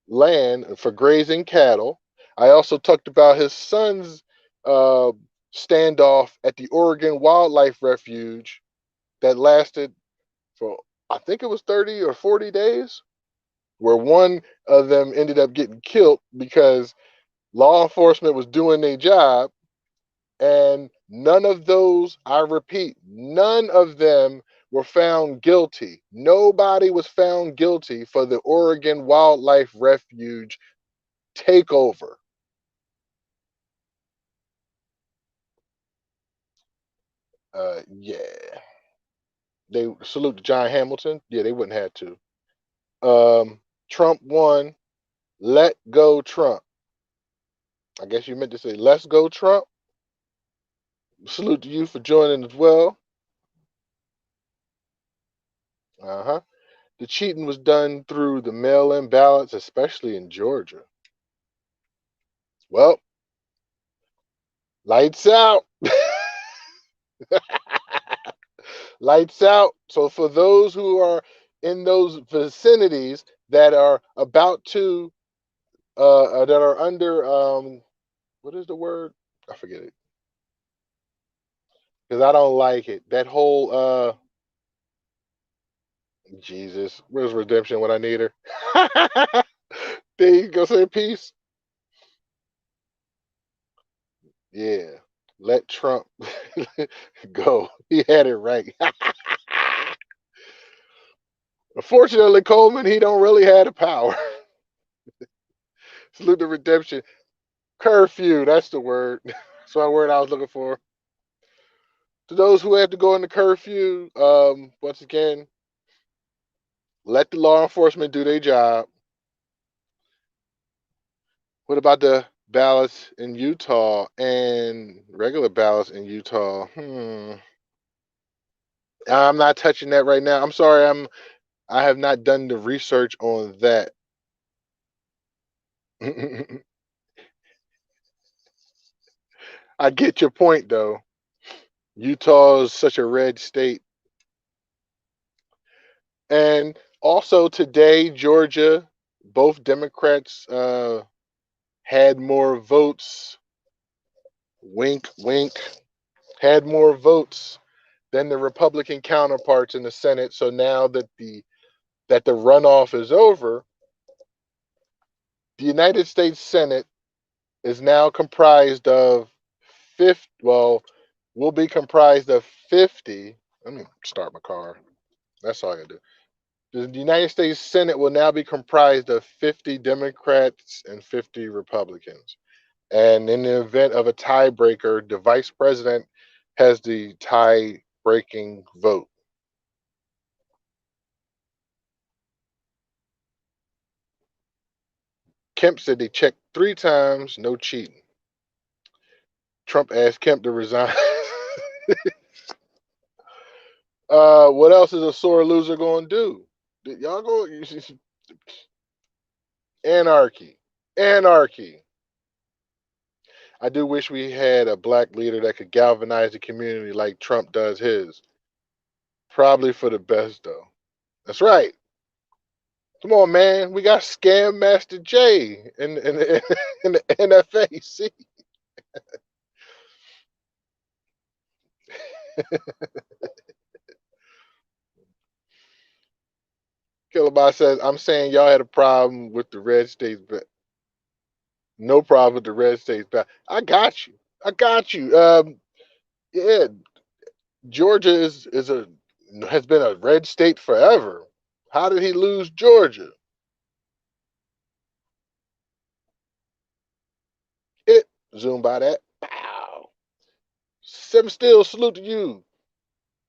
land for grazing cattle. I also talked about his son's uh, standoff at the Oregon Wildlife Refuge that lasted for, I think it was 30 or 40 days, where one of them ended up getting killed because law enforcement was doing their job. And none of those, I repeat, none of them were found guilty. Nobody was found guilty for the Oregon Wildlife Refuge takeover. Yeah. They salute to John Hamilton. Yeah, they wouldn't have to. Trump won. Let go Trump. I guess you meant to say let's go Trump. Salute to you for joining as well. Uh-huh. The cheating was done through the mail-in ballots, especially in Georgia. Well, lights out. Lights out. So for those who are in those vicinities that are about to that are under what is the word? I forget it. Because I don't like it. That whole Jesus, where's redemption when I need her? There you go, say peace. Yeah. Let Trump go. He had it right. Unfortunately, Coleman, he don't really have the power. Salute the redemption. Curfew, that's the word. That's the word I was looking for. To those who have to go into curfew, once again, let the law enforcement do their job. What about the ballots in Utah and regular ballots in Utah? I'm not touching that right now. I'm sorry. I have not done the research on that. I get your point though. Utah is such a red state. And also today, Georgia, both Democrats had more votes. Wink, wink. Had more votes than the Republican counterparts in the Senate. So now that the runoff is over, the United States Senate is now comprised of 50. Well, will be comprised of 50. Let me start my car. That's all I gotta do. The United States Senate will now be comprised of 50 Democrats and 50 Republicans. And in the event of a tiebreaker, the vice president has the tie breaking vote. Kemp said they checked 3 times, no cheating. Trump asked Kemp to resign. What else is a sore loser going to do? Y'all go anarchy, anarchy. I do wish we had a black leader that could galvanize the community like Trump does his. Probably for the best though. That's right. Come on, man. We got Scam Master J in the NFAC. Killabot says, I'm saying y'all had a problem with the red states, but no problem with the red states. But I got you. I got you. Yeah, Georgia is a has been a red state forever. How did he lose Georgia? It zoom by that. Pow. Seven Still, salute to you.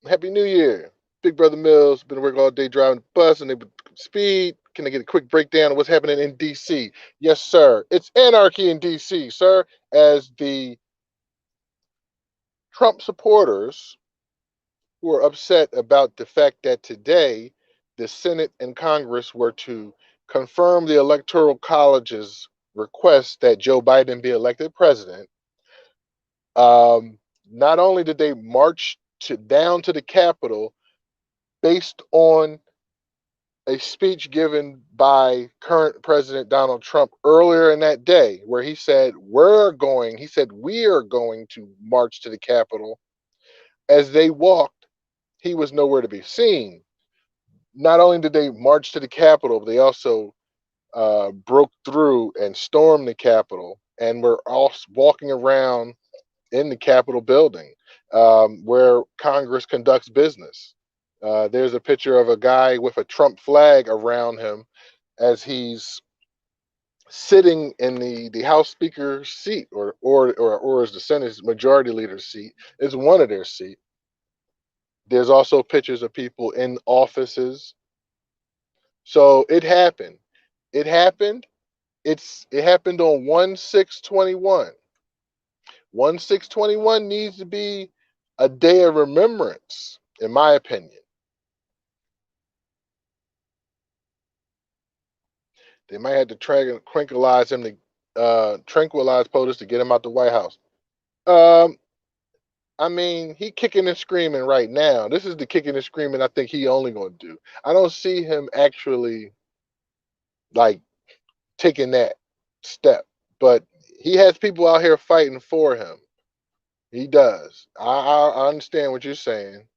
Happy New Year. Big Brother Mills, been working all day driving the bus and they speed. Can I get a quick breakdown of what's happening in DC? Yes, sir. It's anarchy in DC, sir, as the Trump supporters who are upset about the fact that today the Senate and Congress were to confirm the Electoral College's request that Joe Biden be elected president. Not only did they march down to the Capitol based on a speech given by current President Donald Trump earlier in that day where he said, we are going to march to the Capitol. As they walked, he was nowhere to be seen. Not only did they march to the Capitol, but they also broke through and stormed the Capitol and were all walking around in the Capitol building where Congress conducts business. There's a picture of a guy with a Trump flag around him as he's sitting in the House Speaker's seat, or as the Senate Majority Leader's seat, is one of their seats. There's also pictures of people in offices. So it happened. It happened. It happened on 1/6/21. 1/6/21 needs to be a day of remembrance, in my opinion. They might have to tranquilize him to tranquilize POTUS to get him out the White House. Um, I mean, he kicking and screaming right now. This is the kicking and screaming I think he only gonna do. I don't see him actually like taking that step, but he has people out here fighting for him. He does. I understand what you're saying.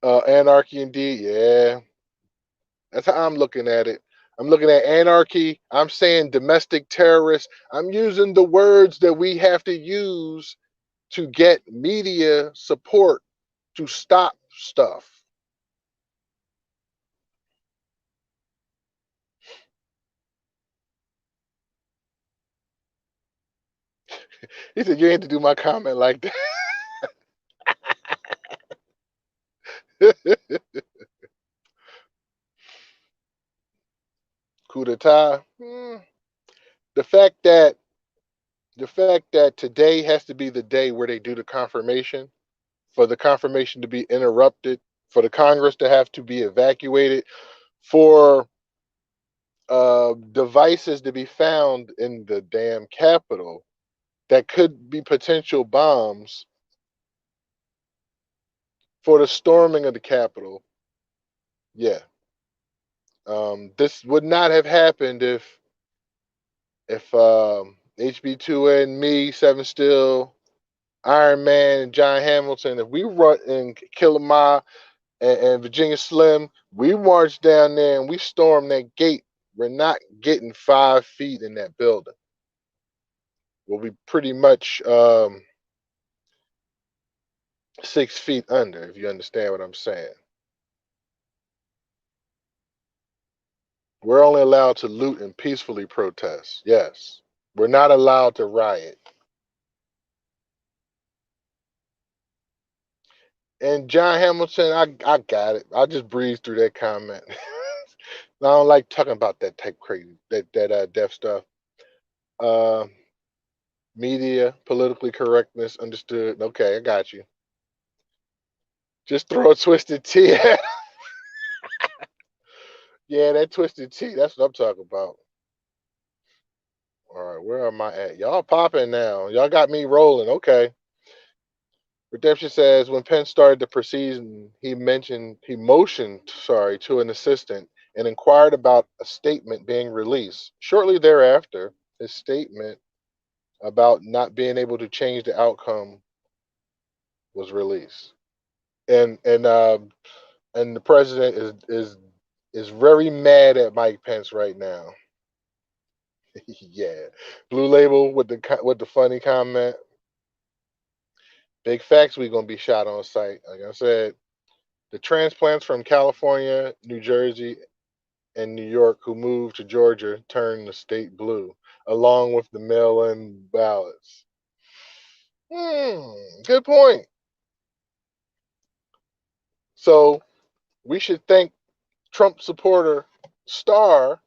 Anarchy indeed, yeah. That's how I'm looking at it. I'm looking at anarchy. I'm saying domestic terrorists. I'm using the words that we have to use to get media support to stop stuff. He said, you ain't to do my comment like that. Coup d'etat. The fact that today has to be the day where they do the confirmation, for the confirmation to be interrupted, for the Congress to have to be evacuated, for devices to be found in the damn Capitol that could be potential bombs for the storming of the Capitol. Yeah. This would not have happened if HB2 and me, Seven Steel, Iron Man, and John Hamilton, if we run and Killer Ma and Virginia Slim, we march down there and we storm that gate. We're not getting 5 feet in that building. We'll be pretty much 6 feet under, if you understand what I'm saying. We're only allowed to loot and peacefully protest. Yes. We're not allowed to riot. And John Hamilton, I got it. I just breezed through that comment. I don't like talking about that type crazy that deaf stuff. Uh, Media, politically correctness, understood. Okay, I got you. Just throw a twisted T at. Yeah, that twisted T. That's what I'm talking about. All right, where am I at? Y'all popping now. Y'all got me rolling. Okay. Redemption says when Penn started the proceeding, he motioned, to an assistant and inquired about a statement being released. Shortly thereafter, his statement about not being able to change the outcome was released. And the president is very mad at Mike Pence right now. Yeah, Blue Label with the funny comment. Big facts, we gonna be shot on sight. Like I said, the transplants from California, New Jersey, and New York who moved to Georgia turned the state blue, along with the mail-in ballots. Good point. So we should thank Trump supporter Star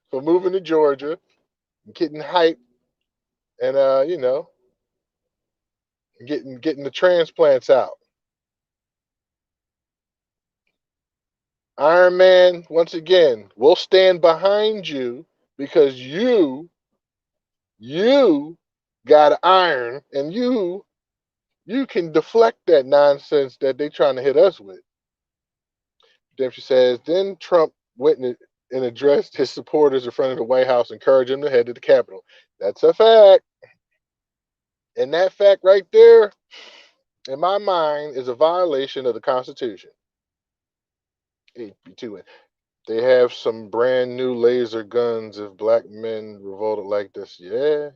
for moving to Georgia, getting hype, and getting the transplants out. Iron Man, once again, we'll stand behind you because you got iron and you can deflect that nonsense that they trying to hit us with. Dempsey says, then Trump went and addressed his supporters in front of the White House, encouraging them to head to the Capitol. That's a fact. And that fact right there, in my mind, is a violation of the Constitution. HB2. They have some brand new laser guns if black men revolted like this. Yeah.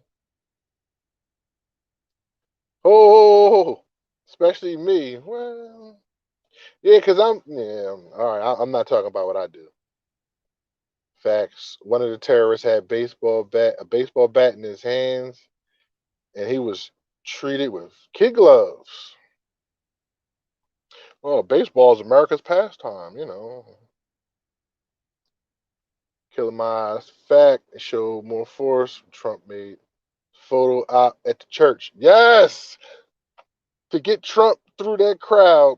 Oh, especially me. Well, yeah, because all right. I'm not talking about what I do. Facts. One of the terrorists had a baseball bat in his hands, and he was treated with kid gloves. Well, baseball is America's pastime, you know. Killing my eyes. Fact. It showed more force. Trump made photo op at the church. Yes, to get Trump through that crowd,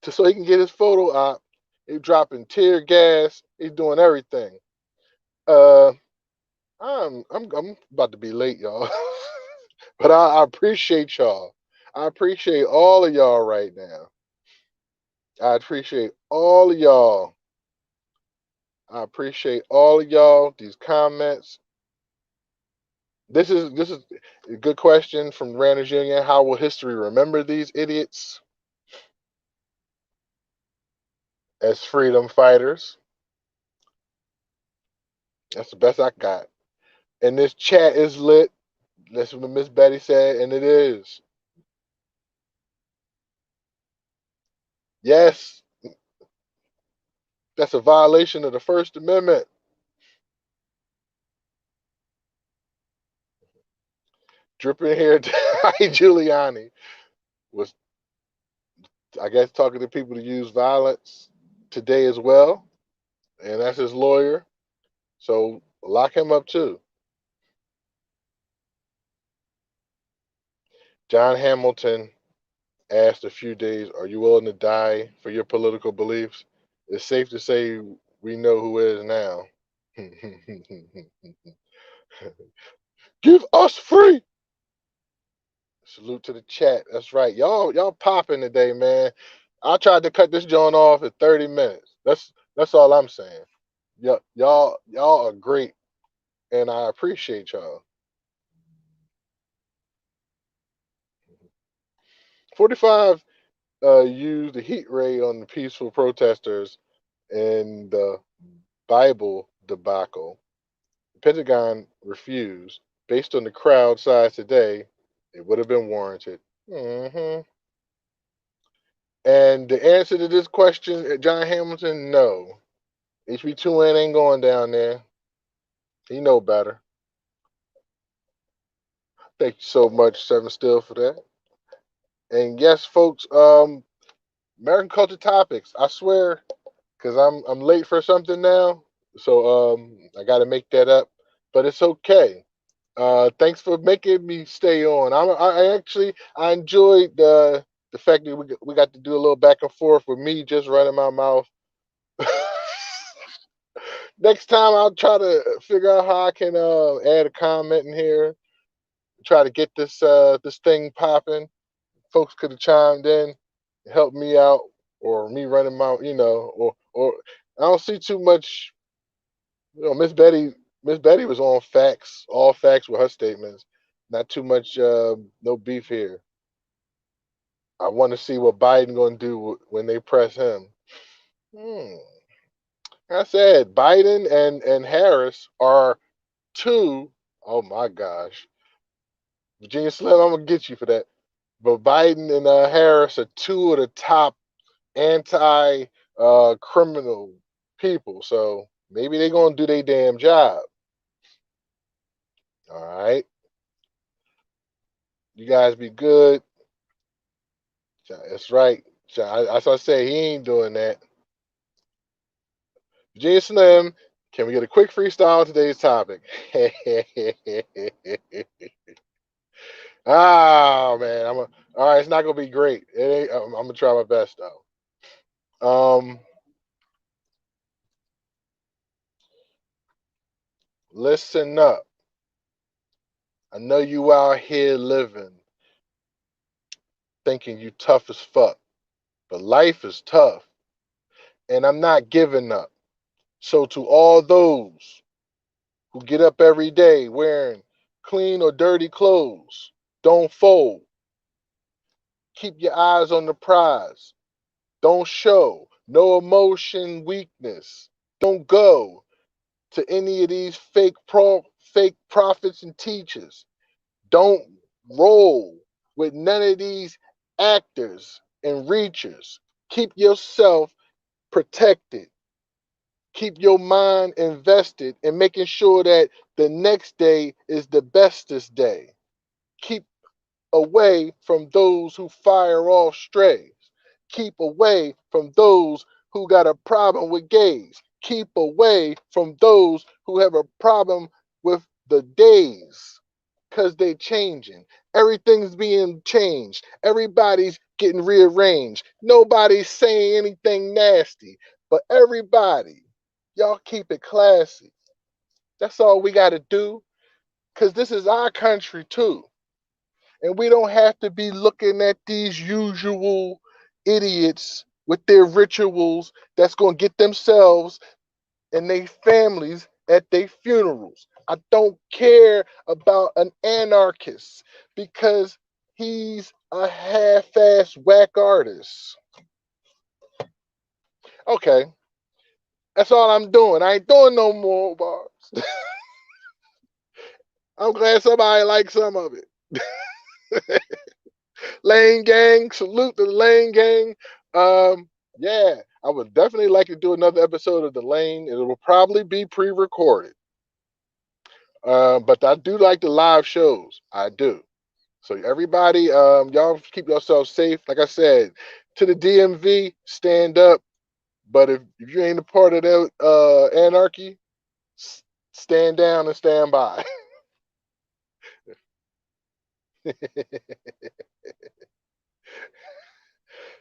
so he can get his photo op. He's dropping tear gas. He's doing everything. Uh, I'm about to be late, y'all. But I appreciate y'all. I appreciate all of y'all right now. I appreciate all of y'all. I appreciate all of y'all. These comments. This is a good question from Randers Union. How will history remember these idiots as freedom fighters? That's the best I got. And this chat is lit. That's what Miss Betty said, and it is. Yes, that's a violation of the First Amendment. Dripping here, Giuliani was, I guess, talking to people to use violence today as well, and that's his lawyer. So lock him up too. John Hamilton asked a few days, "Are you willing to die for your political beliefs?" It's safe to say we know who is now. Give us free. Salute to the chat. That's right. Y'all popping today, man. I tried to cut this joint off at 30 minutes. That's all I'm saying. Y'all are great, and I appreciate y'all. 45 used the heat ray on the peaceful protesters in the Bible debacle. The Pentagon refused. Based on the crowd size today, it would have been warranted. Hmm. And the answer to this question, John Hamilton, no. HB2N ain't going down there. He know better. Thank you so much, Seven Still, for that. And yes, folks, American Culture Topics. I swear, because I'm late for something now, so I got to make that up. But it's okay. Thanks for making me stay on. I enjoyed the fact that we got to do a little back and forth with me just running my mouth. Next time I'll try to figure out how I can add a comment in here, try to get this thing popping. Folks could have chimed in, helped me out, or me running my, or I don't see too much. Miss Betty was on facts, all facts with her statements. Not too much, no beef here. I want to see what Biden gonna do when they press him. Hmm. Like I said, Biden and Harris are two. Oh my gosh, Virginia Slim, I'm gonna get you for that. But Biden and Harris are two of the top anti criminal people. So maybe they're gonna do their damn job. All right. You guys be good. That's right. As I say, he ain't doing that. Virginia Slim, can we get a quick freestyle on today's topic? Ah man, all right. It's not gonna be great. It ain't, I'm gonna try my best though. Listen up. I know you out here living, thinking you tough as fuck, but life is tough, and I'm not giving up. So to all those who get up every day wearing clean or dirty clothes, don't fold. Keep your eyes on the prize. Don't show no emotion weakness. Don't go to any of these fake prophets and teachers. Don't roll with none of these actors and reachers. Keep yourself protected. Keep your mind invested in making sure that the next day is the bestest day. Keep away from those who fire off strays. Keep away from those who got a problem with gays. Keep away from those who have a problem with the days because they're changing. Everything's being changed. Everybody's getting rearranged. Nobody's saying anything nasty, but everybody, y'all keep it classy. That's all we got to do because this is our country too. And we don't have to be looking at these usual idiots with their rituals that's going to get themselves and their families at their funerals. I don't care about an anarchist because he's a half-ass whack artist. Okay, that's all I'm doing. I ain't doing no more bars. I'm glad somebody liked some of it. Lane Gang, salute to the Lane Gang. Yeah, I would definitely like to do another episode of the Lane. It will probably be pre-recorded. But I do like the live shows. I do. So everybody, y'all keep yourselves safe. Like I said, to the DMV, stand up. But if you ain't a part of that anarchy, stand down and stand by.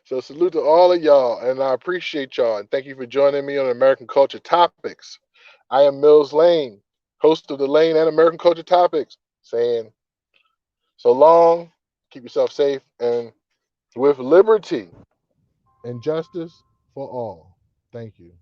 So salute to all of y'all, and I appreciate y'all, and thank you for joining me on American Culture Topics. I am Mills Lane, host of the Lane and American Culture Topics, saying so long, keep yourself safe, and with liberty and justice for all. Thank you.